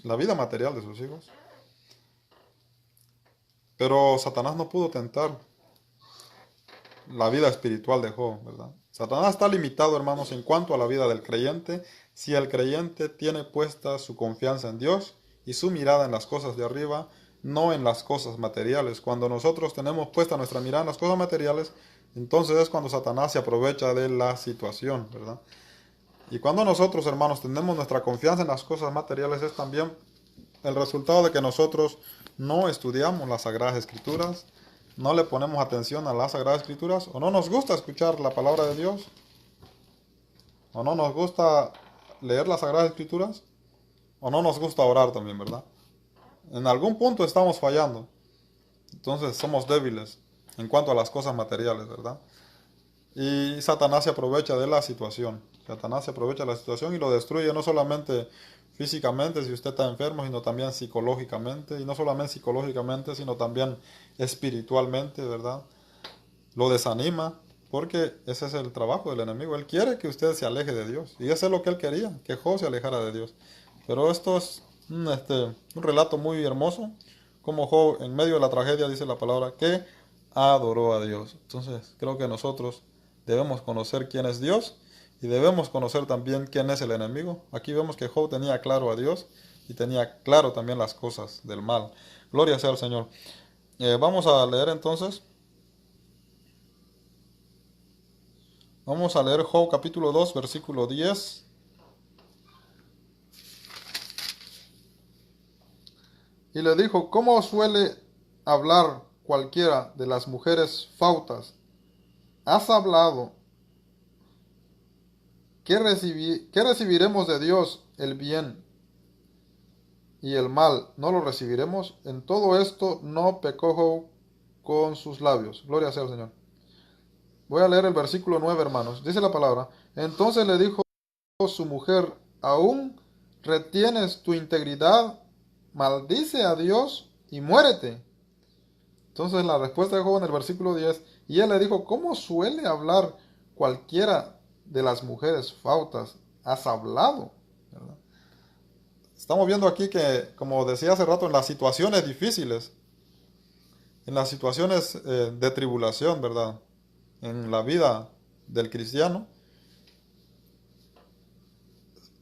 La vida material de sus hijos. Pero Satanás no pudo tentar la vida espiritual de Job, ¿verdad? Satanás está limitado, hermanos, en cuanto a la vida del creyente, si el creyente tiene puesta su confianza en Dios y su mirada en las cosas de arriba, no en las cosas materiales. Cuando nosotros tenemos puesta nuestra mirada en las cosas materiales, entonces es cuando Satanás se aprovecha de la situación, ¿verdad? Y cuando nosotros, hermanos, tenemos nuestra confianza en las cosas materiales, es también el resultado de que nosotros no estudiamos las Sagradas Escrituras, no le ponemos atención a las Sagradas Escrituras, o no nos gusta escuchar la palabra de Dios, o no nos gusta leer las Sagradas Escrituras, o no nos gusta orar también, ¿verdad? En algún punto estamos fallando. Entonces somos débiles en cuanto a las cosas materiales, ¿verdad? Y Satanás se aprovecha de la situación. Satanás se aprovecha de la situación y lo destruye no solamente físicamente si usted está enfermo, sino también psicológicamente. Y no solamente psicológicamente, sino también espiritualmente, ¿verdad? Lo desanima, porque ese es el trabajo del enemigo. Él quiere que usted se aleje de Dios. Y eso es lo que él quería, que Job se alejara de Dios. Pero esto es un relato muy hermoso, como Job en medio de la tragedia dice la palabra que adoró a Dios. Entonces creo que nosotros debemos conocer quién es Dios y debemos conocer también quién es el enemigo. Aquí vemos que Job tenía claro a Dios y tenía claro también las cosas del mal. Gloria sea al Señor. Vamos a leer entonces. Vamos a leer Job capítulo 2, versículo 10. Y le dijo, ¿cómo suele hablar cualquiera de las mujeres fautas? Has hablado. ¿Qué recibiremos de Dios? El bien y el mal, ¿no lo recibiremos? En todo esto no pecó Job con sus labios. Gloria sea al Señor. Voy a leer el versículo 9, hermanos. Dice la palabra. Entonces le dijo su mujer, ¿aún retienes tu integridad? Maldice a Dios y muérete. Entonces la respuesta de Job en el versículo 10, y él le dijo, ¿cómo suele hablar cualquiera de las mujeres fautas? Has hablado, ¿verdad? Estamos viendo aquí que, como decía hace rato, en las situaciones difíciles, en las situaciones de tribulación, ¿verdad? En la vida del cristiano,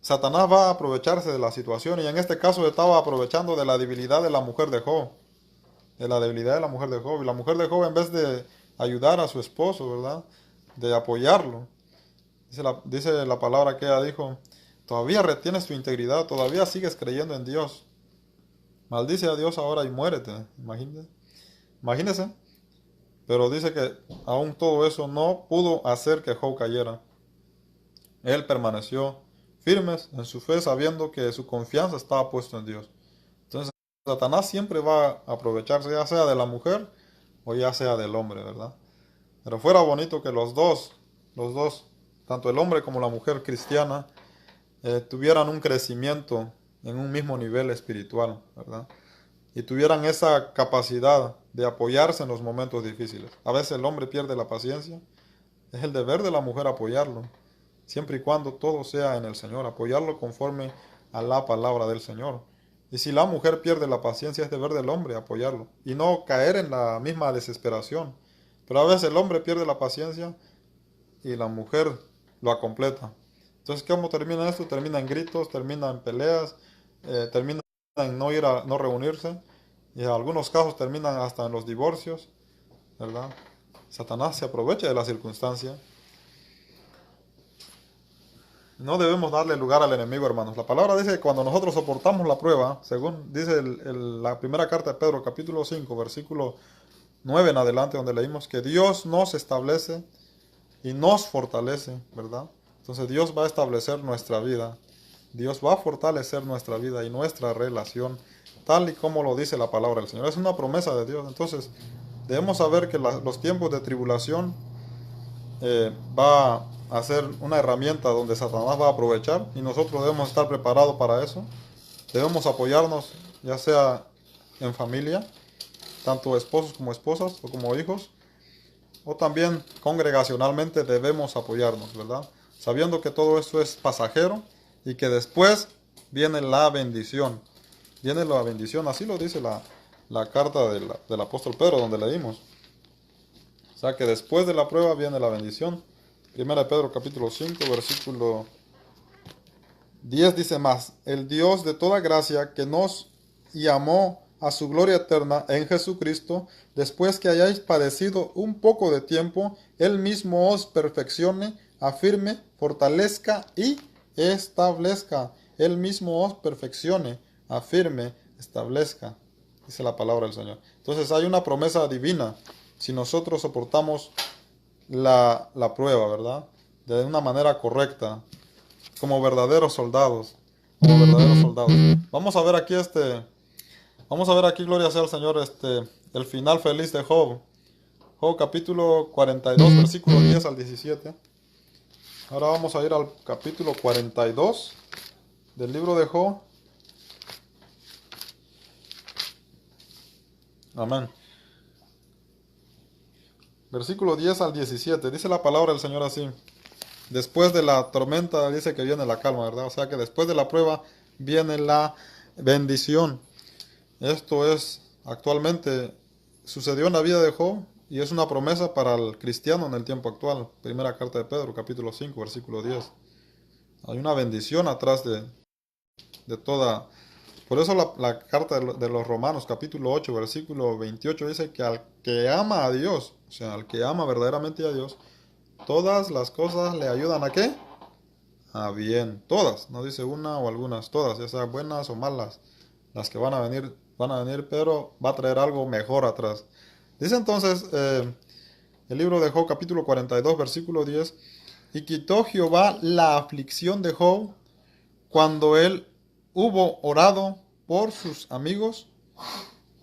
Satanás va a aprovecharse de la situación y en este caso estaba aprovechando de la debilidad de la mujer de Job. De la debilidad de la mujer de Job. Y la mujer de Job, en vez de ayudar a su esposo, ¿verdad? De apoyarlo. Dice la palabra que ella dijo, todavía retienes tu integridad, todavía sigues creyendo en Dios. Maldice a Dios ahora y muérete. Imagínese. Pero dice que aún todo eso no pudo hacer que Job cayera. Él permaneció firmes en su fe, sabiendo que su confianza estaba puesta en Dios. Entonces, Satanás siempre va a aprovecharse, ya sea de la mujer o ya sea del hombre, ¿verdad? Pero fuera bonito que los dos, tanto el hombre como la mujer cristiana, tuvieran un crecimiento en un mismo nivel espiritual, ¿verdad? Y tuvieran esa capacidad de apoyarse en los momentos difíciles. A veces el hombre pierde la paciencia, es el deber de la mujer apoyarlo, siempre y cuando todo sea en el Señor, apoyarlo conforme a la palabra del Señor. Y si la mujer pierde la paciencia, es deber del hombre apoyarlo y no caer en la misma desesperación, Pero a veces el hombre pierde la paciencia y la mujer lo completa. Entonces, ¿cómo termina esto? Termina en gritos, termina en peleas, termina en no reunirse, y en algunos casos terminan hasta en los divorcios, ¿verdad? Satanás se aprovecha de la circunstancia. No debemos darle lugar al enemigo, hermanos. La palabra dice que cuando nosotros soportamos la prueba, según dice la primera carta de Pedro, capítulo 5, versículo 9 en adelante, donde leímos que Dios nos establece y nos fortalece, ¿verdad? Entonces Dios va a establecer nuestra vida. Dios va a fortalecer nuestra vida y nuestra relación, tal y como lo dice la palabra del Señor. Es una promesa de Dios. Entonces, debemos saber que los tiempos de tribulación va a ser una herramienta donde Satanás va a aprovechar, y nosotros debemos estar preparados para eso. Debemos apoyarnos, ya sea en familia, tanto esposos como esposas o como hijos, o también congregacionalmente debemos apoyarnos, ¿verdad? Sabiendo que todo esto es pasajero y que después viene la bendición. Viene la bendición, así lo dice la carta del apóstol Pedro, donde leímos. O sea que después de la prueba viene la bendición. Primera de Pedro capítulo 5, versículo 10 dice más: el Dios de toda gracia que nos llamó a su gloria eterna en Jesucristo, después que hayáis padecido un poco de tiempo, Él mismo os perfeccione, afirme, fortalezca y establezca. Él mismo os perfeccione, afirme, establezca, dice la palabra del Señor. Entonces hay una promesa divina si nosotros soportamos la prueba, ¿verdad? De una manera correcta, como verdaderos soldados, como verdaderos soldados. Vamos a ver aquí, gloria sea al Señor, el final feliz de Job. Job capítulo 42, versículo 10 al 17. Ahora vamos a ir al capítulo 42 del libro de Job. Amén. Versículo 10 al 17. Dice la palabra del Señor así: después de la tormenta dice que viene la calma, ¿verdad? O sea que después de la prueba viene la bendición. Esto es, actualmente sucedió en la vida de Job y es una promesa para el cristiano en el tiempo actual. Primera carta de Pedro, capítulo 5, versículo 10. Hay una bendición atrás de toda. Por eso la carta de los Romanos, capítulo 8, versículo 28, dice que al que ama a Dios, o sea, al que ama verdaderamente a Dios, todas las cosas le ayudan ¿a qué? A bien. Todas, no dice una o algunas, todas, ya sean buenas o malas. Las que van a venir, pero va a traer algo mejor atrás. Dice entonces el libro de Job, capítulo 42, versículo 10: y quitó Jehová la aflicción de Job cuando él hubo orado por sus amigos,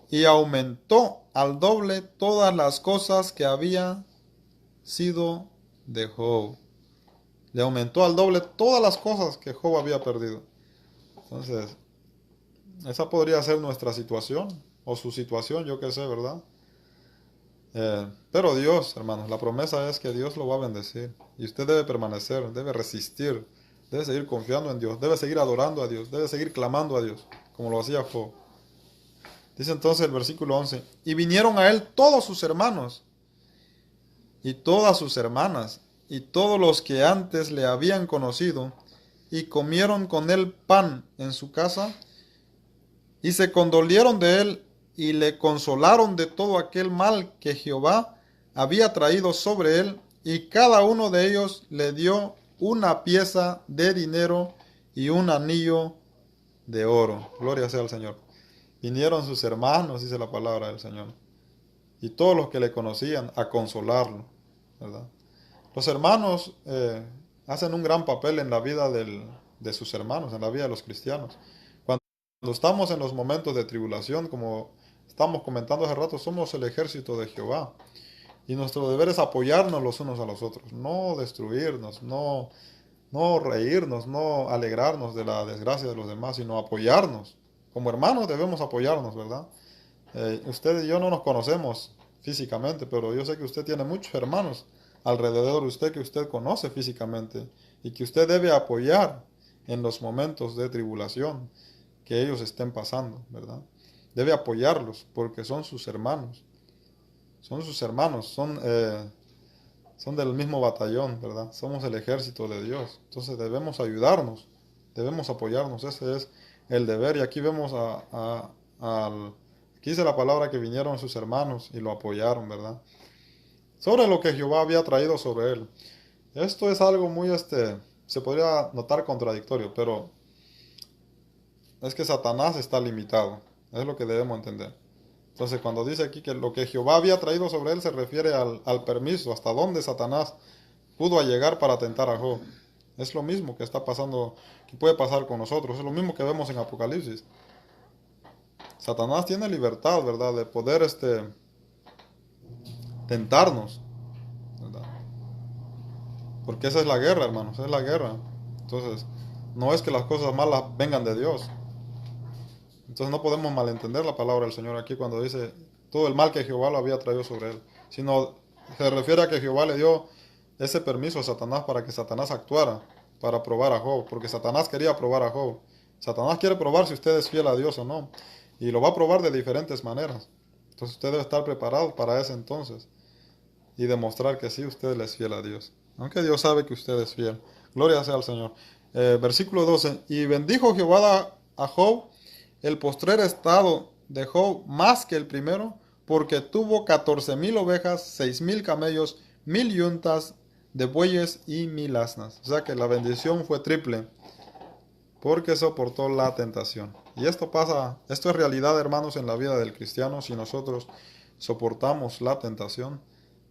y aumentó al doble todas las cosas que había sido de Job. Le aumentó al doble todas las cosas que Job había perdido. Entonces, esa podría ser nuestra situación, o su situación, yo qué sé, ¿verdad? Pero Dios, hermanos, la promesa es que Dios lo va a bendecir. Y usted debe permanecer, debe resistir, debe seguir confiando en Dios, debe seguir adorando a Dios, debe seguir clamando a Dios, como lo hacía Job. Dice entonces el versículo 11: y vinieron a él todos sus hermanos, y todas sus hermanas, y todos los que antes le habían conocido, y comieron con él pan en su casa, y se condolieron de él, y le consolaron de todo aquel mal que Jehová había traído sobre él, y cada uno de ellos le dio una pieza de dinero y un anillo de oro. Gloria sea al Señor. Vinieron sus hermanos, dice la palabra del Señor, y todos los que le conocían a consolarlo, ¿verdad? Los hermanos hacen un gran papel en la vida de sus hermanos, en la vida de los cristianos. Cuando estamos en los momentos de tribulación, como estamos comentando hace rato, somos el ejército de Jehová. Y nuestro deber es apoyarnos los unos a los otros, no destruirnos, no reírnos, no alegrarnos de la desgracia de los demás, sino apoyarnos. Como hermanos debemos apoyarnos, ¿verdad? Usted y yo no nos conocemos físicamente, pero yo sé que usted tiene muchos hermanos alrededor de usted que usted conoce físicamente y que usted debe apoyar en los momentos de tribulación que ellos estén pasando, ¿verdad? Debe apoyarlos porque son sus hermanos. son sus hermanos, son del mismo batallón, ¿verdad? Somos el ejército de Dios. Entonces debemos ayudarnos, debemos apoyarnos. Ese es el deber. Y aquí vemos aquí dice la palabra que vinieron sus hermanos y lo apoyaron, ¿verdad? Sobre lo que Jehová había traído sobre él. Esto es algo muy, se podría notar contradictorio, pero es que Satanás está limitado. Es lo que debemos entender. Entonces, cuando dice aquí que lo que Jehová había traído sobre él se refiere al permiso, hasta dónde Satanás pudo llegar para tentar a Job. Es lo mismo que está pasando, que puede pasar con nosotros. Es lo mismo que vemos en Apocalipsis. Satanás tiene libertad, ¿verdad? De poder tentarnos, ¿verdad? Porque esa es la guerra, hermanos, esa es la guerra. Entonces, no es que las cosas malas vengan de Dios. Entonces no podemos malentender la palabra del Señor aquí cuando dice todo el mal que Jehová lo había traído sobre él. Sino se refiere a que Jehová le dio ese permiso a Satanás para que Satanás actuara, para probar a Job. Porque Satanás quería probar a Job. Satanás quiere probar si usted es fiel a Dios o no. Y lo va a probar de diferentes maneras. Entonces usted debe estar preparado para ese entonces. Y demostrar que sí, usted le es fiel a Dios. Aunque Dios sabe que usted es fiel. Gloria sea al Señor. Versículo 12. Y bendijo Jehová a Job el postrer estado de Job más que el primero, porque tuvo 14,000 ovejas, 6,000 camellos, 1,000 yuntas de bueyes y 1,000 asnas. O sea que la bendición fue triple, porque soportó la tentación. Y esto es realidad, hermanos, en la vida del cristiano. Si nosotros soportamos la tentación,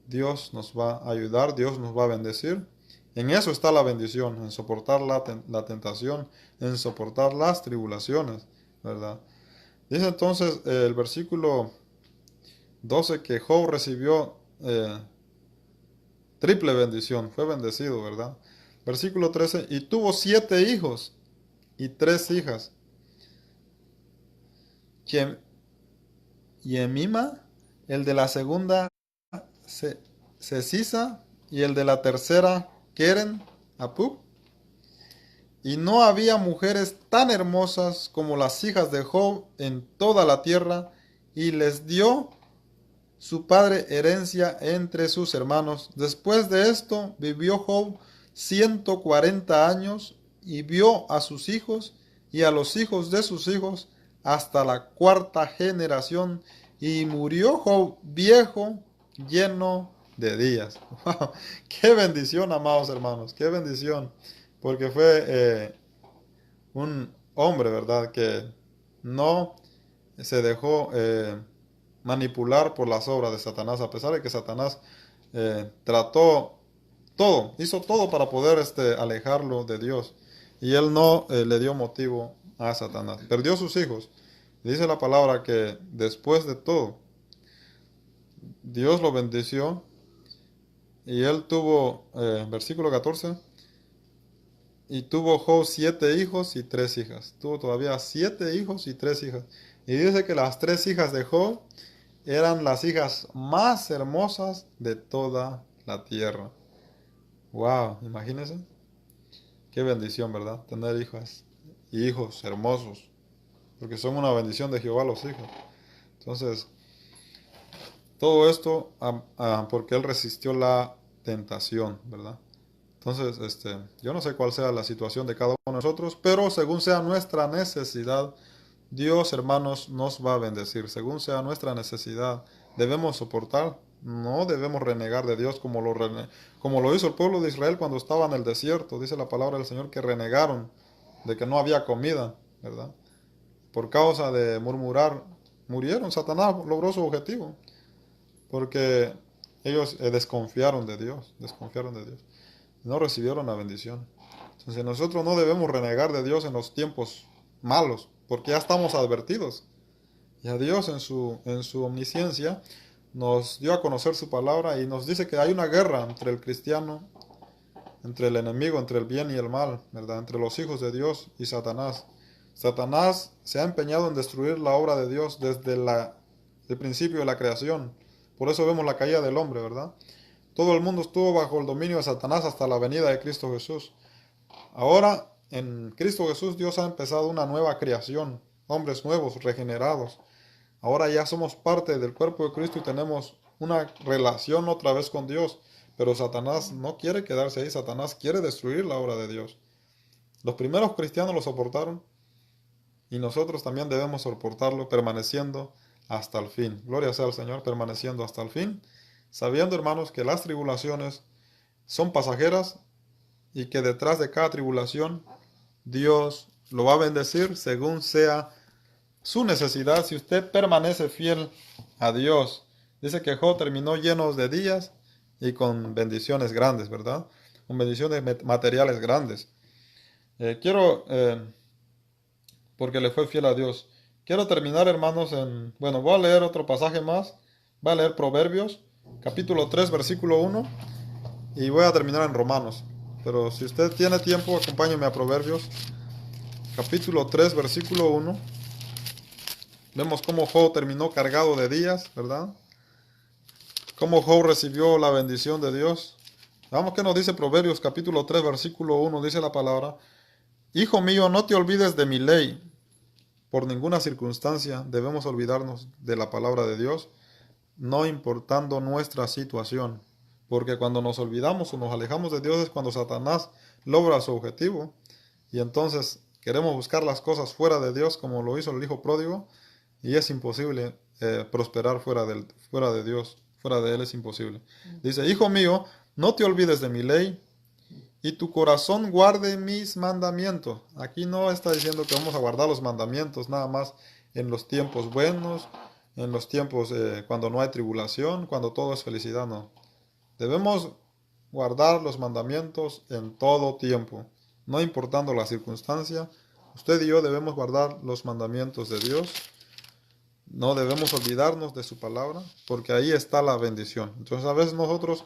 Dios nos va a ayudar, Dios nos va a bendecir. En eso está la bendición, en soportar la tentación, en soportar las tribulaciones, ¿verdad? Dice entonces el versículo 12 que Job recibió triple bendición, fue bendecido, ¿verdad? Versículo 13, y tuvo 7 hijos y 3 hijas. Yemima, el de la segunda, Sesisa, y el de la tercera, Keren, Apuk. Y no había mujeres tan hermosas como las hijas de Job en toda la tierra, y les dio su padre herencia entre sus hermanos. Después de esto vivió Job 140 años, y vio a sus hijos y a los hijos de sus hijos hasta la 4ª generación, y murió Job viejo, lleno de días. ¡Wow! ¡Qué bendición, amados hermanos! ¡Qué bendición! Porque fue un hombre, ¿verdad?, que no se dejó manipular por las obras de Satanás, a pesar de que Satanás trató todo, hizo todo para poder alejarlo de Dios. Y él no le dio motivo a Satanás. Perdió sus hijos. Dice la palabra que después de todo, Dios lo bendició y él tuvo, versículo 14, y tuvo Job 7 hijos y 3 hijas. Tuvo todavía 7 hijos y 3 hijas. Y dice que las 3 hijas de Job eran las hijas más hermosas de toda la tierra. Wow, imagínense. Qué bendición, ¿verdad? Tener hijas y hijos hermosos. Porque son una bendición de Jehová los hijos. Entonces, todo esto porque él resistió la tentación, ¿verdad? Entonces, yo no sé cuál sea la situación de cada uno de nosotros, pero según sea nuestra necesidad, Dios, hermanos, nos va a bendecir. Según sea nuestra necesidad, debemos soportar, no debemos renegar de Dios como lo hizo el pueblo de Israel cuando estaba en el desierto. Dice la palabra del Señor que renegaron de que no había comida, ¿verdad? Por causa de murmurar, murieron. Satanás logró su objetivo, porque ellos desconfiaron de Dios, no recibieron la bendición. Entonces nosotros no debemos renegar de Dios en los tiempos malos, porque ya estamos advertidos. Ya Dios en su omnisciencia nos dio a conocer su palabra y nos dice que hay una guerra entre el cristiano, entre el enemigo, entre el bien y el mal, ¿verdad? Entre los hijos de Dios y Satanás. Satanás se ha empeñado en destruir la obra de Dios desde el principio de la creación. Por eso vemos la caída del hombre, ¿verdad? Todo el mundo estuvo bajo el dominio de Satanás hasta la venida de Cristo Jesús. Ahora, en Cristo Jesús, Dios ha empezado una nueva creación, hombres nuevos, regenerados. Ahora ya somos parte del cuerpo de Cristo y tenemos una relación otra vez con Dios. Pero Satanás no quiere quedarse ahí, Satanás quiere destruir la obra de Dios. Los primeros cristianos lo soportaron y nosotros también debemos soportarlo permaneciendo hasta el fin. Gloria sea al Señor, permaneciendo hasta el fin, sabiendo, hermanos, que las tribulaciones son pasajeras y que detrás de cada tribulación Dios lo va a bendecir según sea su necesidad. Si usted permanece fiel a Dios, dice que Job terminó lleno de días y con bendiciones grandes, ¿verdad? Con bendiciones materiales grandes. Porque le fue fiel a Dios. Quiero terminar, hermanos, bueno, voy a leer otro pasaje más. Voy a leer Proverbios, capítulo 3, versículo 1, y voy a terminar en Romanos. Pero si usted tiene tiempo, acompáñeme a Proverbios, capítulo 3, versículo 1. Vemos cómo Job terminó cargado de días, ¿verdad? Cómo Job recibió la bendición de Dios. Vamos, ¿qué nos dice Proverbios, capítulo 3, versículo 1? Dice la palabra: Hijo mío, no te olvides de mi ley. Por ninguna circunstancia debemos olvidarnos de la palabra de Dios, no importando nuestra situación. Porque cuando nos olvidamos o nos alejamos de Dios es cuando Satanás logra su objetivo. Y entonces queremos buscar las cosas fuera de Dios, como lo hizo el hijo pródigo. Y es imposible prosperar fuera de Dios. Fuera de Él es imposible. Dice: Hijo mío, no te olvides de mi ley, y tu corazón guarde mis mandamientos. Aquí no está diciendo que vamos a guardar los mandamientos nada más en los tiempos buenos, en los tiempos cuando no hay tribulación, cuando todo es felicidad, no. Debemos guardar los mandamientos en todo tiempo, no importando la circunstancia. Usted y yo debemos guardar los mandamientos de Dios. No debemos olvidarnos de su palabra, porque ahí está la bendición. Entonces a veces nosotros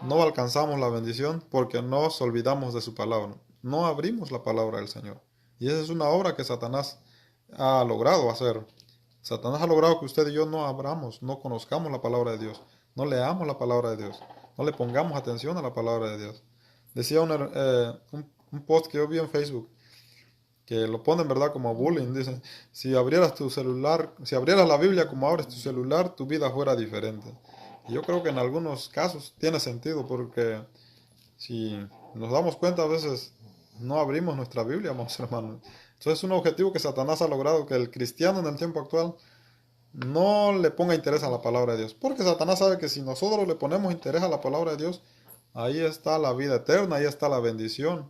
no alcanzamos la bendición porque nos olvidamos de su palabra. No abrimos la palabra del Señor. Y esa es una obra que Satanás ha logrado hacer. Satanás ha logrado que usted y yo no abramos, no conozcamos la palabra de Dios, no leamos la palabra de Dios, no le pongamos atención a la palabra de Dios. Decía un post que yo vi en Facebook, que lo ponen, ¿verdad?, como bullying. Dicen: si abrieras tu celular, si abrieras la Biblia como abres tu celular, tu vida fuera diferente. Y yo creo que en algunos casos tiene sentido, porque si nos damos cuenta, a veces no abrimos nuestra Biblia, amados hermanos. Entonces es un objetivo que Satanás ha logrado, que el cristiano en el tiempo actual no le ponga interés a la palabra de Dios. Porque Satanás sabe que si nosotros le ponemos interés a la palabra de Dios, ahí está la vida eterna, ahí está la bendición,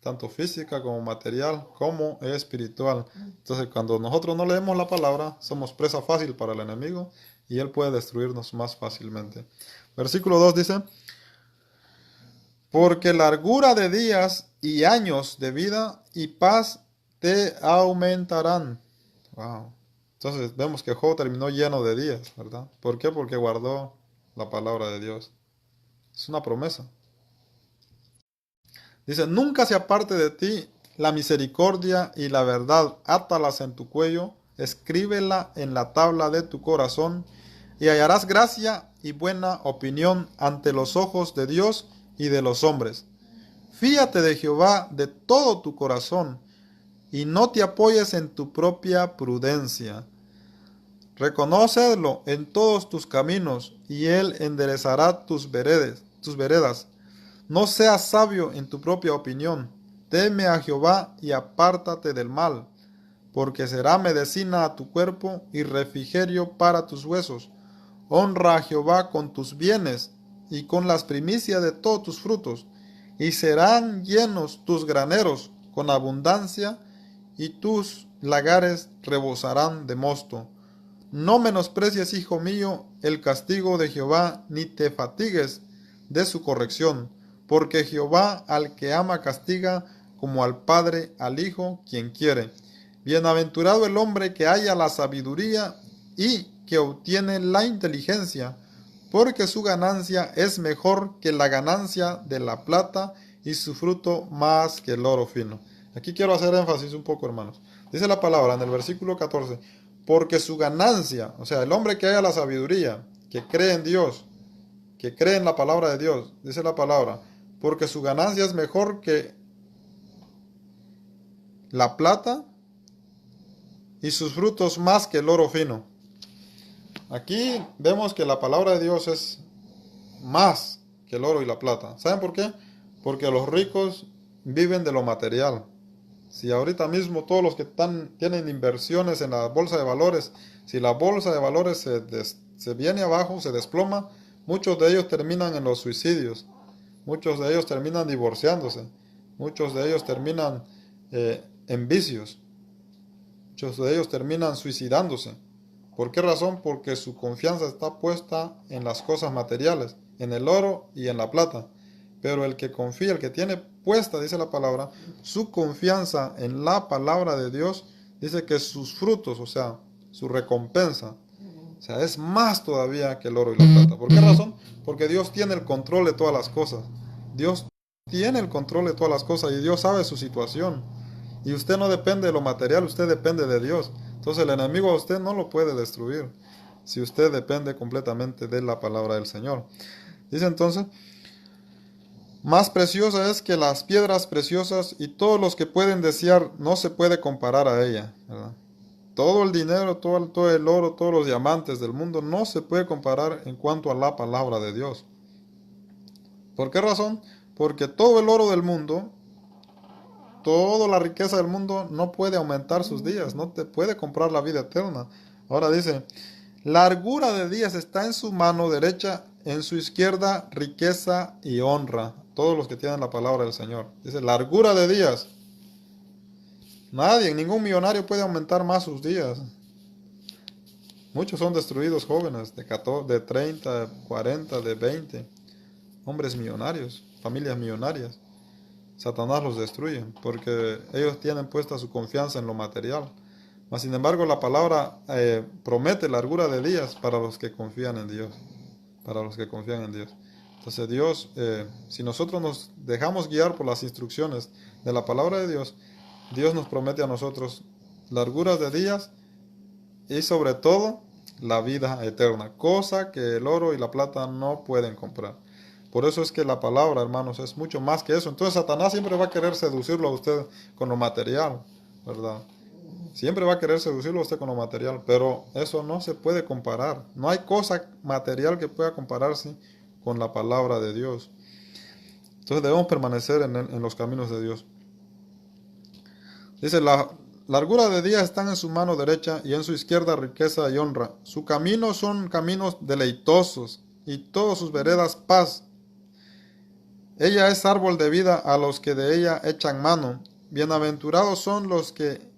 tanto física como material, como espiritual. Entonces, cuando nosotros no leemos la palabra, somos presa fácil para el enemigo y él puede destruirnos más fácilmente. Versículo 2 dice: porque largura de días y años de vida y paz te aumentarán. Wow. Entonces vemos que Job terminó lleno de días, ¿verdad? ¿Por qué? Porque guardó la palabra de Dios. Es una promesa. Dice: nunca se aparte de ti la misericordia y la verdad, átalas en tu cuello, escríbela en la tabla de tu corazón, y hallarás gracia y buena opinión ante los ojos de Dios y de los hombres. Fíate de Jehová de todo tu corazón, y no te apoyes en tu propia prudencia. Reconócelo en todos tus caminos, y él enderezará tus veredas. No seas sabio en tu propia opinión. Teme a Jehová y apártate del mal, porque será medicina a tu cuerpo y refrigerio para tus huesos. Honra a Jehová con tus bienes y con las primicias de todos tus frutos, y serán llenos tus graneros con abundancia, y tus lagares rebosarán de mosto. No menosprecies, hijo mío, el castigo de Jehová, ni te fatigues de su corrección, porque Jehová al que ama castiga, como al padre al hijo, quien quiere. Bienaventurado el hombre que halla la sabiduría y que obtiene la inteligencia, porque su ganancia es mejor que la ganancia de la plata, y su fruto más que el oro fino. Aquí quiero hacer énfasis un poco, hermanos. Dice la palabra en el versículo 14: porque su ganancia, o sea, el hombre que haya la sabiduría, que cree en Dios, que cree en la palabra de Dios, dice la palabra, porque su ganancia es mejor que la plata, y sus frutos más que el oro fino. aquí vemos que la palabra de Dios es más que el oro y la plata. ¿Saben por qué? Porque los ricos viven de lo material. Si ahorita mismo todos los que tienen inversiones en la bolsa de valores, si la bolsa de valores se viene abajo, se desploma, muchos de ellos terminan en los suicidios, muchos de ellos terminan divorciándose, muchos de ellos terminan en vicios, muchos de ellos terminan suicidándose. ¿Por qué razón? Porque su confianza está puesta en las cosas materiales, en el oro y en la plata. Pero el que confía, el que tiene puesta, dice la palabra, su confianza en la palabra de Dios, dice que sus frutos, o sea, su recompensa, o sea, es más todavía que el oro y la plata. ¿Por qué razón? Porque Dios tiene el control de todas las cosas. Dios tiene el control de todas las cosas y Dios sabe su situación. Y usted no depende de lo material, usted depende de Dios. Entonces el enemigo a usted no lo puede destruir si usted depende completamente de la palabra del Señor. Dice entonces, más preciosa es que las piedras preciosas y todos los que pueden desear no se puede comparar a ella, ¿verdad? Todo el dinero, todo el oro, todos los diamantes del mundo no se puede comparar en cuanto a la palabra de Dios. ¿Por qué razón? Porque todo el oro del mundo, toda la riqueza del mundo no puede aumentar sus días, no te puede comprar la vida eterna. Ahora dice, largura de días está en su mano derecha, en su izquierda riqueza y honra. Todos los que tienen la palabra del Señor. Dice, largura de días. Nadie, ningún millonario puede aumentar más sus días. Muchos son destruidos jóvenes de 14, de 30, de 40, de 20. Hombres millonarios, familias millonarias. Satanás los destruye porque ellos tienen puesta su confianza en lo material. Mas sin embargo la palabra promete largura de días para los que confían en Dios. Para los que confían en Dios. Entonces Dios, si nosotros nos dejamos guiar por las instrucciones de la palabra de Dios, Dios nos promete a nosotros larguras de días y sobre todo la vida eterna, cosa que el oro y la plata no pueden comprar. Por eso es que la palabra, hermanos, es mucho más que eso. Entonces Satanás siempre va a querer seducirlo a usted con lo material, ¿verdad? Siempre va a querer seducirlo a usted con lo material, pero eso no se puede comparar. No hay cosa material que pueda compararse con la palabra de Dios. Entonces debemos permanecer en los caminos de Dios. Dice, la largura de días están en su mano derecha y en su izquierda riqueza y honra. Su camino son caminos deleitosos y todas sus veredas paz. Ella es árbol de vida a los que de ella echan mano. Bienaventurados son los que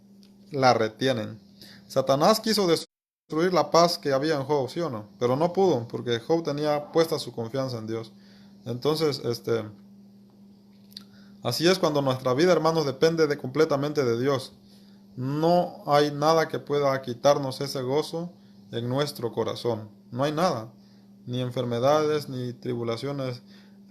la retienen. Satanás quiso destruir la paz que había en Job, ¿sí o no? Pero no pudo, porque Job tenía puesta su confianza en Dios. Entonces, así es cuando nuestra vida, hermanos, depende completamente de Dios. No hay nada que pueda quitarnos ese gozo en nuestro corazón. No hay nada. Ni enfermedades, ni tribulaciones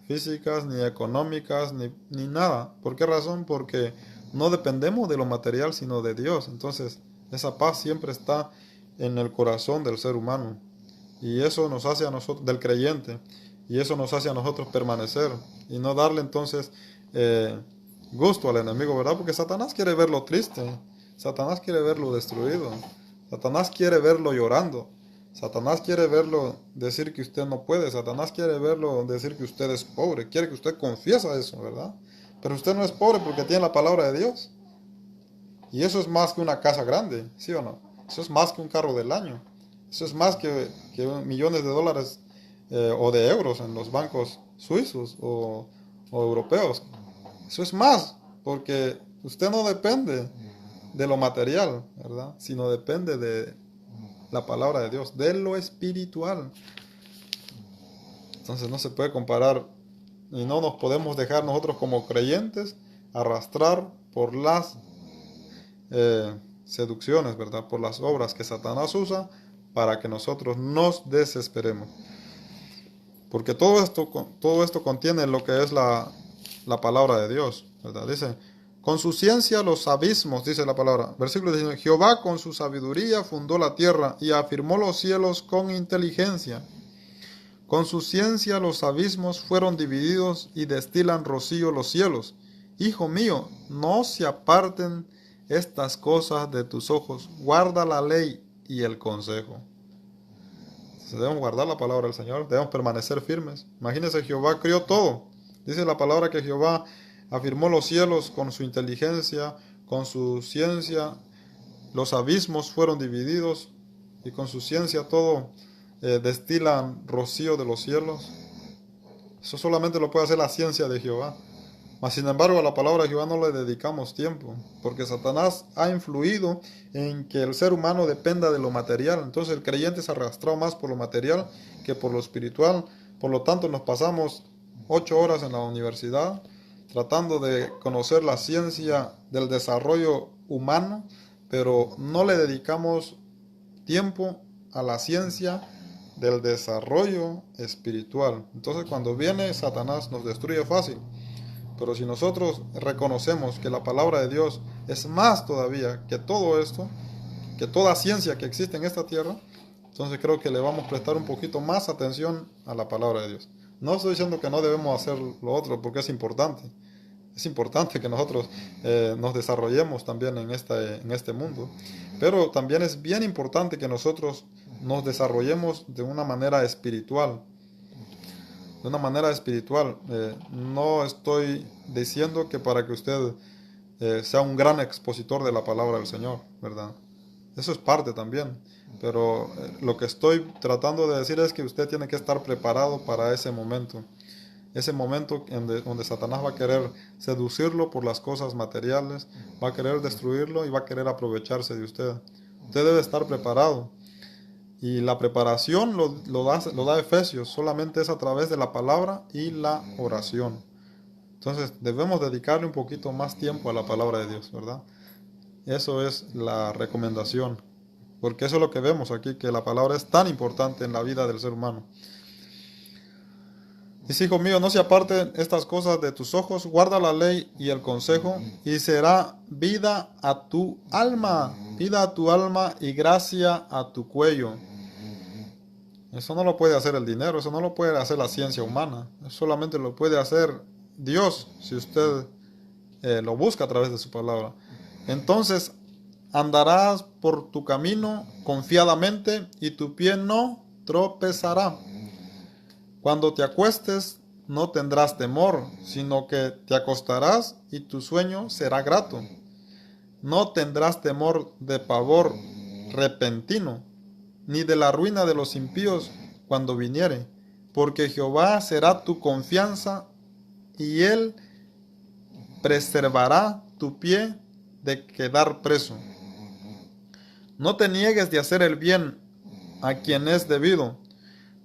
físicas, ni económicas, ni nada. ¿Por qué razón? Porque no dependemos de lo material, sino de Dios. Entonces, esa paz siempre está en el corazón del ser humano. Y eso nos hace a nosotros, del creyente, y eso nos hace a nosotros permanecer y no darle entonces gusto al enemigo, ¿verdad? Porque Satanás quiere verlo triste, Satanás quiere verlo destruido, Satanás quiere verlo llorando, Satanás quiere verlo decir que usted no puede, Satanás quiere verlo decir que usted es pobre, quiere que usted confiesa eso, ¿verdad? Pero usted no es pobre porque tiene la palabra de Dios. Y eso es más que una casa grande, ¿sí o no? Eso es más que un carro del año. Eso es más que millones de dólares o de euros en los bancos suizos o europeos. Eso es más, porque usted no depende de lo material, ¿verdad? Sino depende de la palabra de Dios, de lo espiritual. Entonces no se puede comparar y no nos podemos dejar nosotros como creyentes arrastrar por las seducciones, ¿verdad? Por las obras que Satanás usa para que nosotros nos desesperemos. Porque todo esto contiene lo que es la palabra de Dios, ¿verdad? Dice, con su ciencia los abismos, dice la palabra. Versículo 19, Jehová con su sabiduría fundó la tierra y afirmó los cielos con inteligencia. Con su ciencia los abismos fueron divididos y destilan rocío los cielos. Hijo mío, no se aparten estas cosas de tus ojos. Guarda la ley y el consejo. Debemos guardar la palabra del Señor, debemos permanecer firmes. Imagínense, Jehová crió todo. Dice la palabra que Jehová afirmó los cielos con su inteligencia, con su ciencia. Los abismos fueron divididos y con su ciencia todo destilan rocío de los cielos. Eso solamente lo puede hacer la ciencia de Jehová. Mas sin embargo, a la palabra de Jehová no le dedicamos tiempo, porque Satanás ha influido en que el ser humano dependa de lo material. Entonces el creyente se arrastró más por lo material que por lo espiritual. Por lo tanto, nos pasamos 8 horas en la universidad tratando de conocer la ciencia del desarrollo humano, pero no le dedicamos tiempo a la ciencia del desarrollo espiritual. Entonces cuando viene Satanás nos destruye fácil. Pero si nosotros reconocemos que la palabra de Dios es más todavía que todo esto, que toda ciencia que existe en esta tierra, entonces creo que le vamos a prestar un poquito más atención a la palabra de Dios. No estoy diciendo que no debemos hacer lo otro, porque es importante. Es importante que nosotros nos desarrollemos también en este mundo. Pero también es bien importante que nosotros nos desarrollemos de una manera espiritual. De una manera espiritual. No estoy diciendo que para que usted sea un gran expositor de la palabra del Señor, ¿verdad? Eso es parte también. Pero lo que estoy tratando de decir es que usted tiene que estar preparado para ese momento. Ese momento donde Satanás va a querer seducirlo por las cosas materiales, va a querer destruirlo y va a querer aprovecharse de usted. Usted debe estar preparado. Y la preparación lo da Efesios, solamente es a través de la palabra y la oración. Entonces debemos dedicarle un poquito más tiempo a la palabra de Dios, ¿verdad? Eso es la recomendación, porque eso es lo que vemos aquí, que la palabra es tan importante en la vida del ser humano. Dice, hijo mío, no se aparten estas cosas de tus ojos, guarda la ley y el consejo, y será vida a tu alma y gracia a tu cuello. Eso no lo puede hacer el dinero, eso no lo puede hacer la ciencia humana, eso solamente lo puede hacer Dios si usted lo busca a través de su palabra. Entonces andarás por tu camino confiadamente y tu pie no tropezará. Cuando te acuestes no tendrás temor, sino que te acostarás y tu sueño será grato. No tendrás temor de pavor repentino, ni de la ruina de los impíos cuando viniere, porque Jehová será tu confianza, y él preservará tu pie de quedar preso. No te niegues de hacer el bien a quien es debido.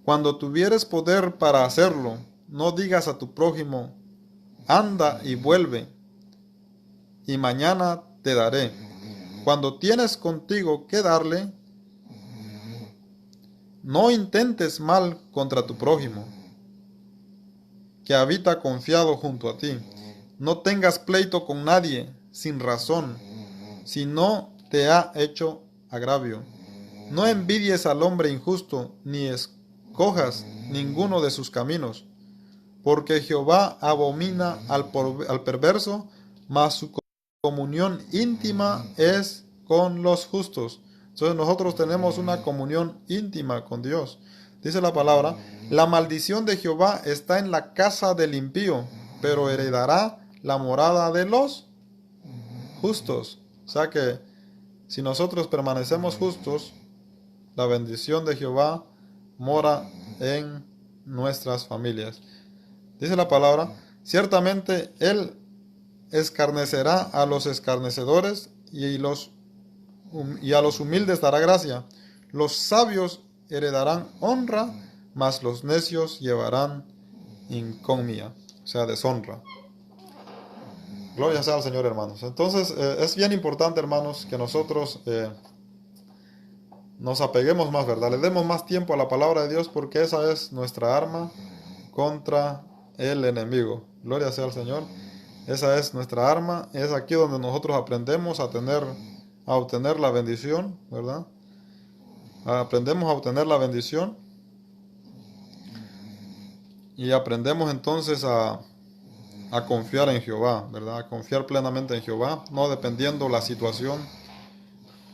Cuando tuvieres poder para hacerlo, no digas a tu prójimo, anda y vuelve, y mañana te daré. Cuando tienes contigo que darle, no intentes mal contra tu prójimo, que habita confiado junto a ti. No tengas pleito con nadie sin razón, si no te ha hecho agravio. No envidies al hombre injusto, ni escojas ninguno de sus caminos, porque Jehová abomina al perverso, mas su comunión íntima es con los justos. Entonces nosotros tenemos una comunión íntima con Dios. Dice la palabra, la maldición de Jehová está en la casa del impío, pero heredará la morada de los justos. O sea que si nosotros permanecemos justos, la bendición de Jehová mora en nuestras familias. Dice la palabra, ciertamente Él escarnecerá a los escarnecedores y a los humildes dará gracia. Los sabios heredarán honra, mas los necios llevarán incomia, o sea, deshonra. Gloria sea al Señor, hermanos. Entonces, es bien importante, hermanos, que nosotros nos apeguemos más, ¿verdad? Le demos más tiempo a la palabra de Dios, porque esa es nuestra arma contra el enemigo. Gloria sea al Señor. Esa es nuestra arma. Es aquí donde nosotros aprendemos a obtener la bendición, ¿verdad? Aprendemos a obtener la bendición y aprendemos entonces a confiar en Jehová, ¿verdad? A confiar plenamente en Jehová, no dependiendo la situación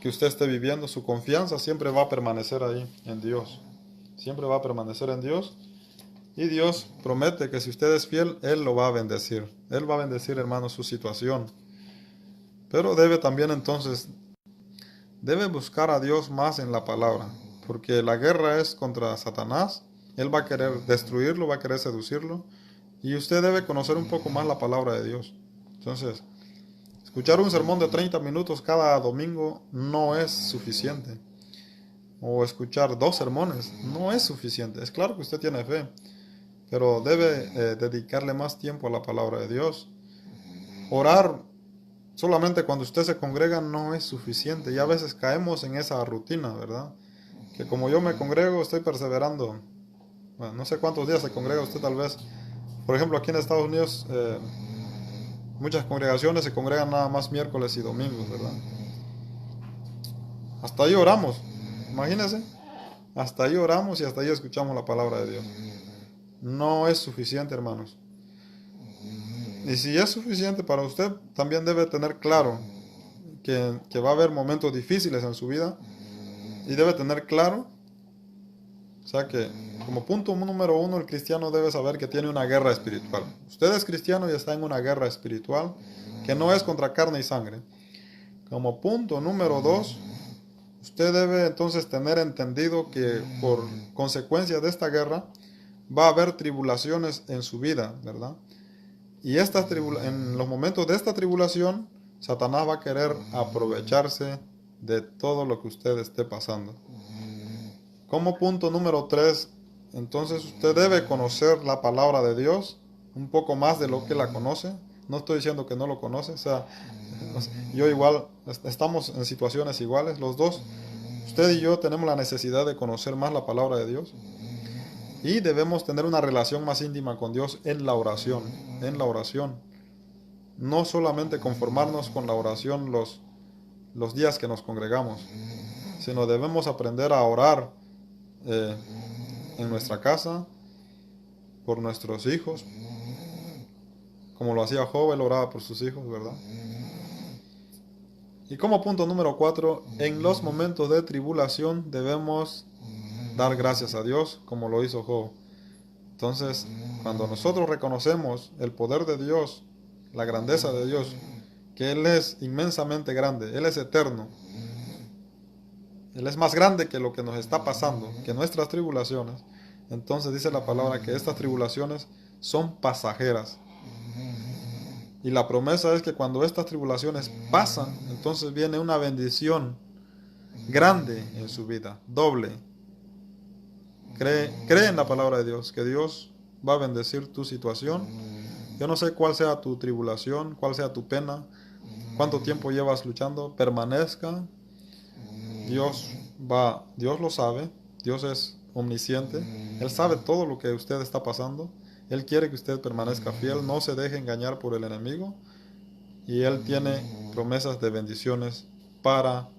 que usted esté viviendo. Su confianza siempre va a permanecer ahí en Dios. siempre va a permanecer en Dios. Y Dios promete que si usted es fiel, Él lo va a bendecir. Él va a bendecir, hermanos, su situación. Pero debe también entonces, debe buscar a Dios más en la palabra. Porque la guerra es contra Satanás. Él va a querer destruirlo, va a querer seducirlo. Y usted debe conocer un poco más la palabra de Dios. Entonces, escuchar un sermón de 30 minutos cada domingo no es suficiente. O escuchar 2 sermones no es suficiente. Es claro que usted tiene fe, pero debe dedicarle más tiempo a la palabra de Dios. Orar solamente cuando usted se congrega no es suficiente. Y a veces caemos en esa rutina, ¿verdad? Que como yo me congrego, estoy perseverando. Bueno, no sé cuántos días se congrega usted tal vez. Por ejemplo, aquí en Estados Unidos, muchas congregaciones se congregan nada más miércoles y domingos, ¿verdad? Hasta ahí oramos, imagínense. Hasta ahí oramos y hasta ahí escuchamos la palabra de Dios. No es suficiente, hermanos. Y si es suficiente para usted, también debe tener claro que va a haber momentos difíciles en su vida. Y debe tener claro, o sea que como punto número 1, el cristiano debe saber que tiene una guerra espiritual. Usted es cristiano y está en una guerra espiritual que no es contra carne y sangre. Como punto número 2, usted debe entonces tener entendido que por consecuencia de esta guerra va a haber tribulaciones en su vida, ¿verdad? Y en los momentos de esta tribulación, Satanás va a querer aprovecharse de todo lo que usted esté pasando. Como punto número 3, entonces usted debe conocer la palabra de Dios un poco más de lo que la conoce. No estoy diciendo que no lo conoce, o sea, yo igual, estamos en situaciones iguales, los dos. Usted y yo tenemos la necesidad de conocer más la palabra de Dios. Y debemos tener una relación más íntima con Dios en la oración, en la oración. No solamente conformarnos con la oración los días que nos congregamos, sino debemos aprender a orar en nuestra casa, por nuestros hijos, como lo hacía Job, él oraba por sus hijos, ¿verdad? Y como punto número 4, en los momentos de tribulación debemos dar gracias a Dios, como lo hizo Job. Entonces, cuando nosotros reconocemos el poder de Dios, la grandeza de Dios, que Él es inmensamente grande, Él es eterno, Él es más grande que lo que nos está pasando, que nuestras tribulaciones, entonces dice la palabra que estas tribulaciones son pasajeras. Y la promesa es que cuando estas tribulaciones pasan, entonces viene una bendición grande en su vida, doble. Cree en la palabra de Dios, que Dios va a bendecir tu situación. Yo no sé cuál sea tu tribulación, cuál sea tu pena, cuánto tiempo llevas luchando, permanezca. Dios lo sabe, Dios es omnisciente, Él sabe todo lo que usted está pasando. Él quiere que usted permanezca fiel, no se deje engañar por el enemigo. Y Él tiene promesas de bendiciones para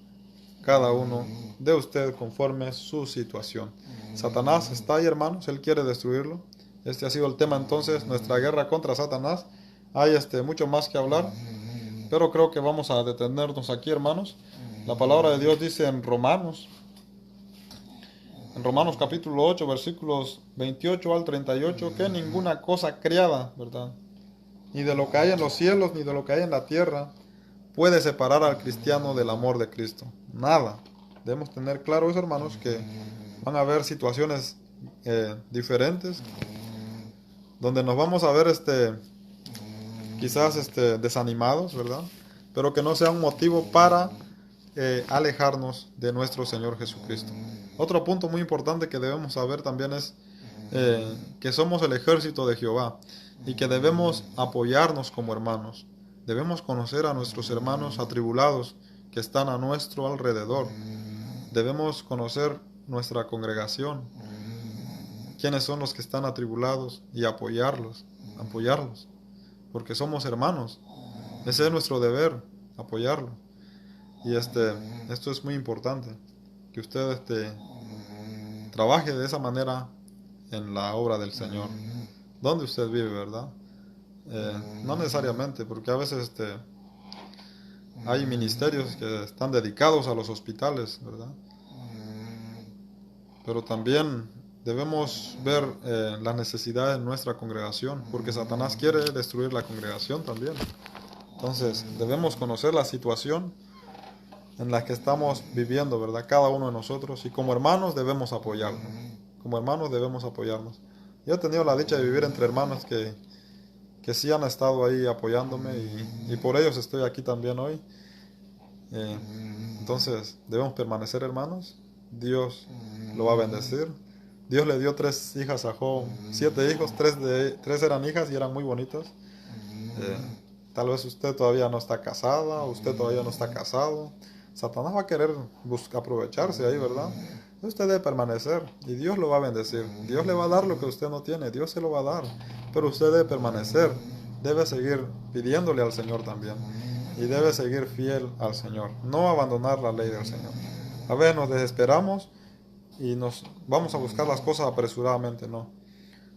cada uno de usted conforme su situación. Satanás está ahí, hermanos, Él quiere destruirlo. Este ha sido el tema entonces, nuestra guerra contra Satanás. Hay mucho más que hablar, pero creo que vamos a detenernos aquí, hermanos. La palabra de Dios dice en Romanos capítulo 8, versículos 28 al 38, que ninguna cosa creada, ¿verdad?, ni de lo que hay en los cielos, ni de lo que hay en la tierra, puede separar al cristiano del amor de Cristo. Nada. Debemos tener claro eso, hermanos, que van a haber situaciones diferentes, donde nos vamos a ver quizás desanimados, ¿verdad? Pero que no sea un motivo para alejarnos de nuestro Señor Jesucristo. Otro punto muy importante que debemos saber también es que somos el ejército de Jehová y que debemos apoyarnos como hermanos. Debemos conocer a nuestros hermanos atribulados que están a nuestro alrededor. Debemos conocer nuestra congregación, quiénes son los que están atribulados, y apoyarlos, porque somos hermanos. Ese es nuestro deber, apoyarlo. Y esto es muy importante, que usted trabaje de esa manera en la obra del Señor, donde usted vive, ¿verdad? No necesariamente, porque a veces hay ministerios que están dedicados a los hospitales, ¿verdad? Pero también debemos ver las necesidades de nuestra congregación, porque Satanás quiere destruir la congregación también. Entonces, debemos conocer la situación en la que estamos viviendo, ¿verdad? Cada uno de nosotros, y como hermanos debemos apoyarnos. Como hermanos debemos apoyarnos. Yo he tenido la dicha de vivir entre hermanos que sí han estado ahí apoyándome, y por ellos estoy aquí también hoy. Entonces, debemos permanecer, hermanos. Dios lo va a bendecir. Dios le dio 3 hijas a Job, 7 hijos, 3 eran hijas y eran muy bonitas. Tal vez usted todavía no está casada, usted todavía no está casado. Satanás va a querer aprovecharse ahí, ¿verdad? Usted debe permanecer y Dios lo va a bendecir. Dios le va a dar lo que usted no tiene, Dios se lo va a dar. Pero usted debe permanecer, debe seguir pidiéndole al Señor también. Y debe seguir fiel al Señor, no abandonar la ley del Señor. A veces nos desesperamos y nos vamos a buscar las cosas apresuradamente, no.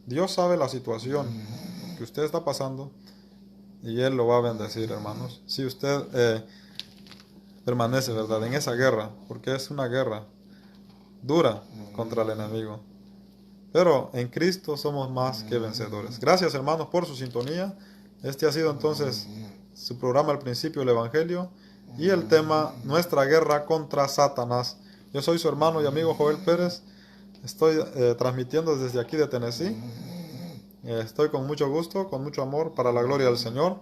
Dios sabe la situación que usted está pasando y Él lo va a bendecir, hermanos. Si usted permanece, ¿verdad?, en esa guerra, porque es una guerra dura contra el enemigo. Pero en Cristo somos más que vencedores. Gracias, hermanos, por su sintonía. Este ha sido entonces su programa al principio, el Evangelio, y el tema, nuestra guerra contra Satanás. Yo soy su hermano y amigo Joel Pérez. Estoy transmitiendo desde aquí de Tennessee. Estoy con mucho gusto, con mucho amor, para la gloria del Señor.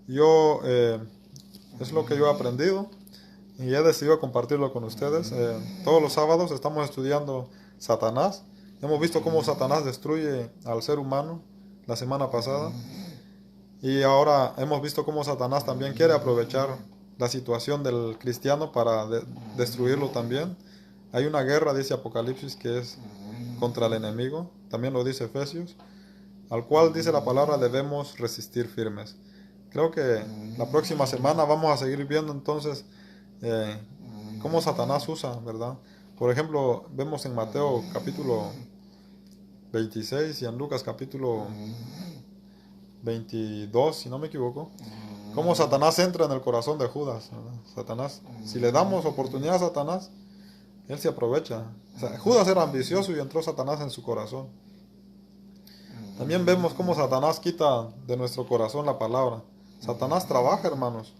Es lo que yo he aprendido y he decidido compartirlo con ustedes. Todos los sábados estamos estudiando Satanás. Hemos visto cómo Satanás destruye al ser humano la semana pasada. Y ahora hemos visto cómo Satanás también quiere aprovechar la situación del cristiano para destruirlo también. Hay una guerra, dice Apocalipsis, que es contra el enemigo. También lo dice Efesios, al cual dice la palabra debemos resistir firmes. Creo que la próxima semana vamos a seguir viendo entonces cómo Satanás usa, ¿verdad? Por ejemplo, vemos en Mateo capítulo 26 y en Lucas capítulo 22, si no me equivoco, cómo Satanás entra en el corazón de Judas, ¿verdad? Satanás, si le damos oportunidad a Satanás, él se aprovecha. O sea, Judas era ambicioso y entró Satanás en su corazón. También vemos cómo Satanás quita de nuestro corazón la palabra. Satanás trabaja, hermanos,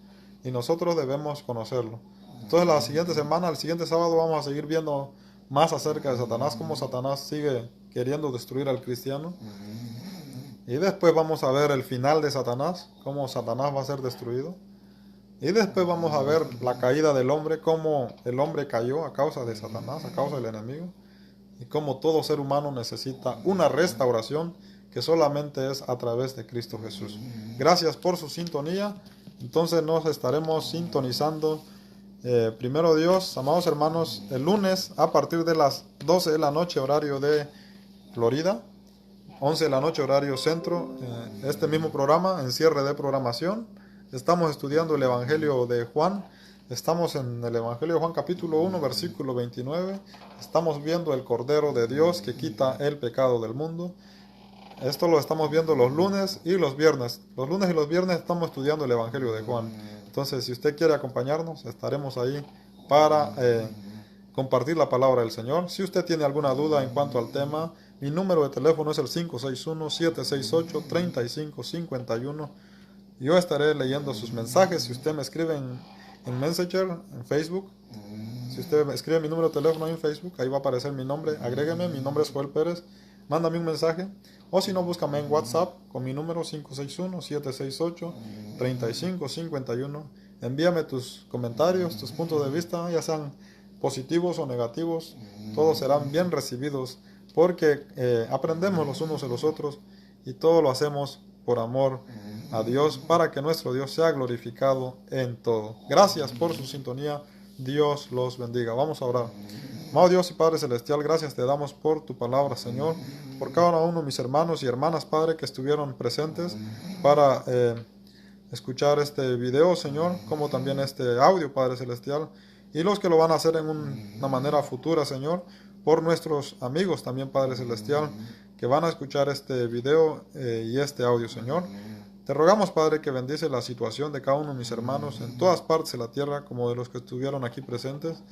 y nosotros debemos conocerlo. Entonces la siguiente semana, el siguiente sábado, vamos a seguir viendo más acerca de Satanás, cómo Satanás sigue queriendo destruir al cristiano. Y después vamos a ver el final de Satanás, cómo Satanás va a ser destruido. Y después vamos a ver la caída del hombre, cómo el hombre cayó a causa de Satanás, a causa del enemigo. Y cómo todo ser humano necesita una restauración que solamente es a través de Cristo Jesús. Gracias por su sintonía. Entonces nos estaremos sintonizando, primero Dios, amados hermanos, el lunes a partir de las 12 de la noche, horario de Florida, 11 de la noche, horario centro, este mismo programa en cierre de programación. Estamos estudiando el Evangelio de Juan. Estamos en el Evangelio de Juan capítulo 1, versículo 29. Estamos viendo el Cordero de Dios que quita el pecado del mundo. Esto lo estamos viendo los lunes y los viernes. Los lunes y los viernes estamos estudiando el Evangelio de Juan. Entonces, si usted quiere acompañarnos, estaremos ahí para compartir la palabra del Señor. Si usted tiene alguna duda en cuanto al tema, mi número de teléfono es el 561-768-3551. Yo estaré leyendo sus mensajes. Si usted me escribe en Messenger, en Facebook, si usted me escribe mi número de teléfono en Facebook, ahí va a aparecer mi nombre. Agrégueme, mi nombre es Joel Pérez. Mándame un mensaje. O si no, búscame en WhatsApp con mi número 561-768-3551. Envíame tus comentarios, tus puntos de vista, ya sean positivos o negativos. Todos serán bien recibidos porque aprendemos los unos de los otros y todo lo hacemos por amor a Dios, para que nuestro Dios sea glorificado en todo. Gracias por su sintonía. Dios los bendiga. Vamos a orar. Amado Dios y Padre Celestial, gracias te damos por tu palabra, Señor, por cada uno de mis hermanos y hermanas, Padre, que estuvieron presentes para escuchar este video, Señor, como también este audio, Padre Celestial, y los que lo van a hacer en una manera futura, Señor, por nuestros amigos también, Padre Celestial, que van a escuchar este video y este audio, Señor. Te rogamos, Padre, que bendice la situación de cada uno de mis hermanos en todas partes de la tierra, como de los que estuvieron aquí presentes.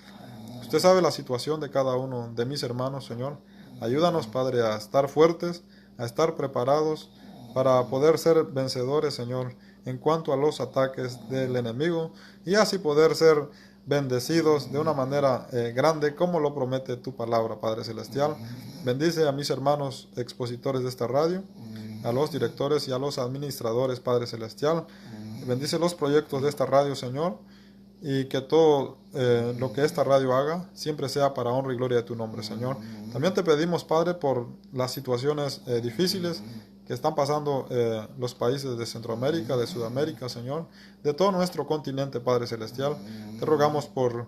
Usted sabe la situación de cada uno de mis hermanos, Señor. Ayúdanos, Padre, a estar fuertes, a estar preparados para poder ser vencedores, Señor, en cuanto a los ataques del enemigo y así poder ser bendecidos de una manera grande como lo promete tu palabra, Padre Celestial. Bendice a mis hermanos expositores de esta radio, a los directores y a los administradores, Padre Celestial. Bendice los proyectos de esta radio, Señor, y que todo lo que esta radio haga siempre sea para honra y gloria de tu nombre, Señor. También te pedimos, Padre, por las situaciones difíciles que están pasando los países de Centroamérica, de Sudamérica, Señor, de todo nuestro continente, Padre Celestial. Te rogamos por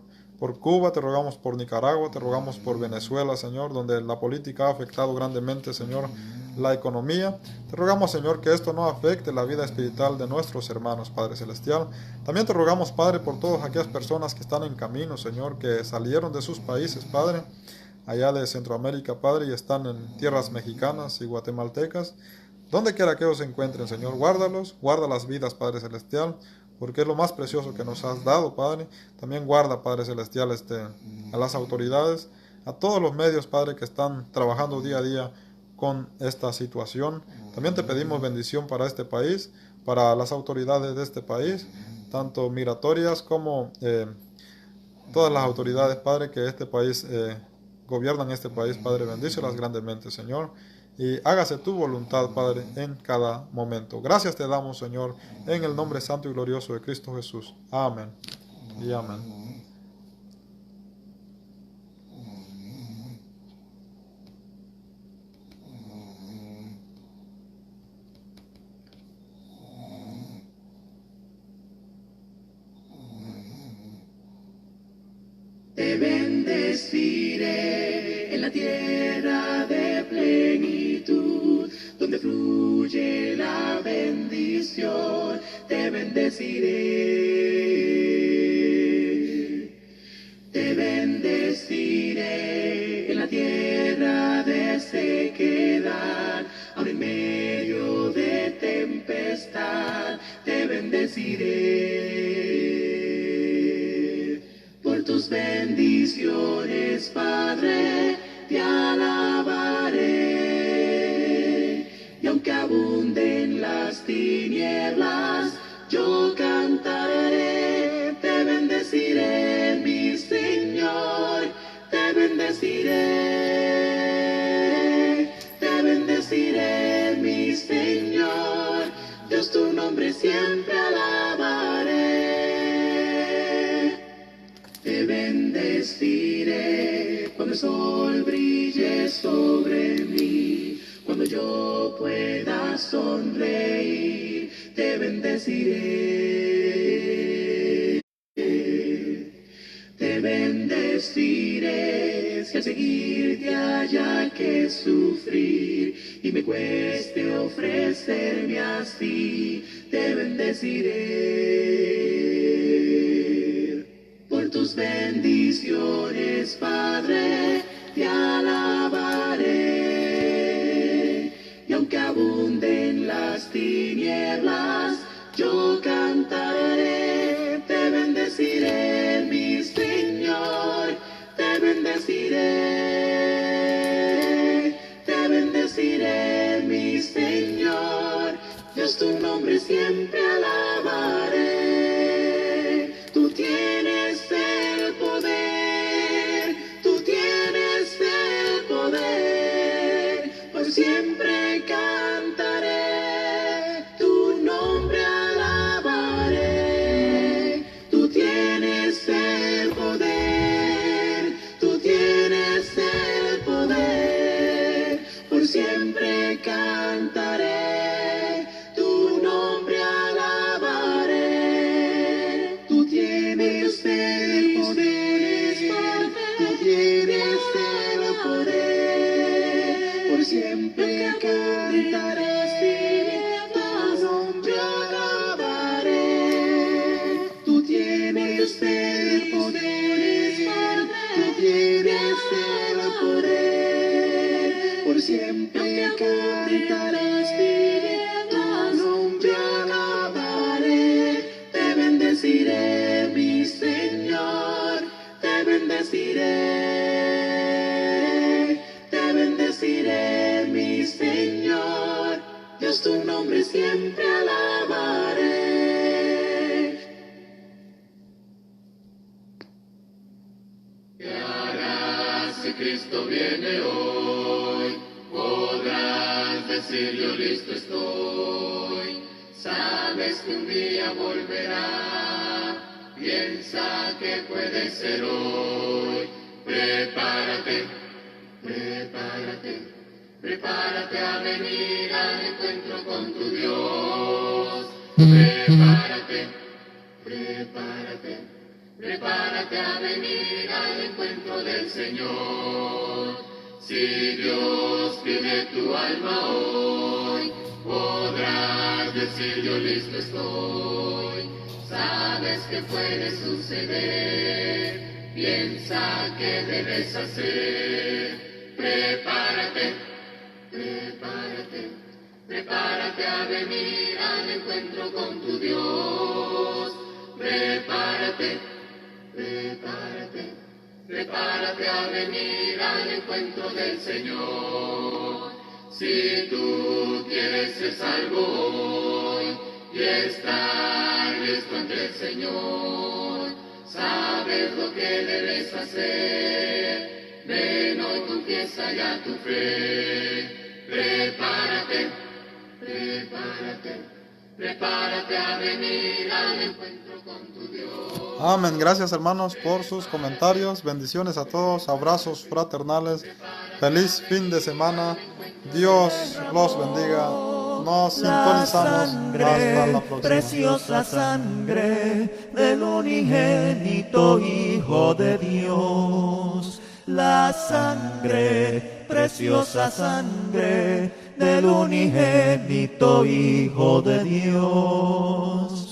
Cuba, te rogamos por Nicaragua, te rogamos por Venezuela, Señor, donde la política ha afectado grandemente, Señor, la economía. Te rogamos, Señor, que esto no afecte la vida espiritual de nuestros hermanos, Padre Celestial. También te rogamos, Padre, por todas aquellas personas que están en camino, Señor, que salieron de sus países, Padre, allá de Centroamérica, Padre, y están en tierras mexicanas y guatemaltecas. Donde quiera que ellos se encuentren, Señor, guárdalos, guarda las vidas, Padre Celestial, porque es lo más precioso que nos has dado, Padre. También guarda, Padre Celestial, a las autoridades, a todos los medios, Padre, que están trabajando día a día con esta situación. También te pedimos bendición para este país, para las autoridades de este país, tanto migratorias como todas las autoridades, Padre, que este país gobiernan este país, Padre. Bendícelas grandemente, Señor. Y hágase tu voluntad, Padre, en cada momento. Gracias te damos, Señor, en el nombre santo y glorioso de Cristo Jesús. Amén y amén. Te bendeciré en la tierra de plenitud, donde fluye la bendición. Te bendeciré. Te bendeciré en la tierra de sequedad, aun en medio de tempestad. Te bendeciré. Por tus bendiciones, Padre, te alabaré. Y aunque abunden las tinieblas, yo cantaré. Te bendeciré, mi Señor, te bendeciré. Te bendeciré, mi Señor, Dios, tu nombre siempre alabaré. Te bendeciré cuando el sol brille sobre mí, cuando yo pueda sonreír. Te bendeciré. Te bendeciré si al seguirte haya que sufrir y me cueste ofrecerme así. Te bendeciré. Por tus bendiciones, Padre, te alabaré. Y aunque abunden las tinieblas, yo cantaré. Te bendeciré, mi Señor, te bendeciré. Te bendeciré, mi Señor, Dios, tu nombre siempre alabaré. Tú tienes el poder, tú tienes el poder, por siempre cantaré, tu nombre alabaré. Tú tienes el poder, tú tienes el poder, por siempre cantaré, tu nombre alabaré. Tú tienes el poder, tú tienes el poder, por siempre cantaré, tu nombre alabaré. Tú tienes el poder, tú tienes el poder, por siempre cantaré, tu nombre alabaré. Te bendeciré, mi Señor, te bendeciré. Te bendeciré. Dios tu nombre siempre alabaré. ¿Qué harás si Cristo viene hoy? Podrás decir yo listo estoy. Sabes que un día volverá. Piensa que puede ser hoy. Prepárate, prepárate, prepárate a venir al encuentro con tu Dios. Prepárate, prepárate, prepárate a venir al encuentro del Señor. Si Dios pide tu alma hoy, podrás decir yo listo estoy. Sabes que puede suceder. Piensa que debes hacer. Prepárate, prepárate, prepárate a venir al encuentro con tu Dios. Prepárate, prepárate, prepárate a venir al encuentro del Señor. Si tú quieres ser salvo hoy y estar listo ante el Señor, sabes lo que debes hacer. Ven hoy, confiesa ya tu fe. Prepárate, prepárate, prepárate a venir al encuentro con tu Dios. Amén. Gracias, hermanos, por sus comentarios. Bendiciones a todos. Abrazos fraternales. Feliz fin de semana. Dios los bendiga. Nos sintonizamos hasta la próxima. Preciosa sangre del unigénito Hijo de Dios. La sangre, preciosa sangre del unigénito Hijo de Dios.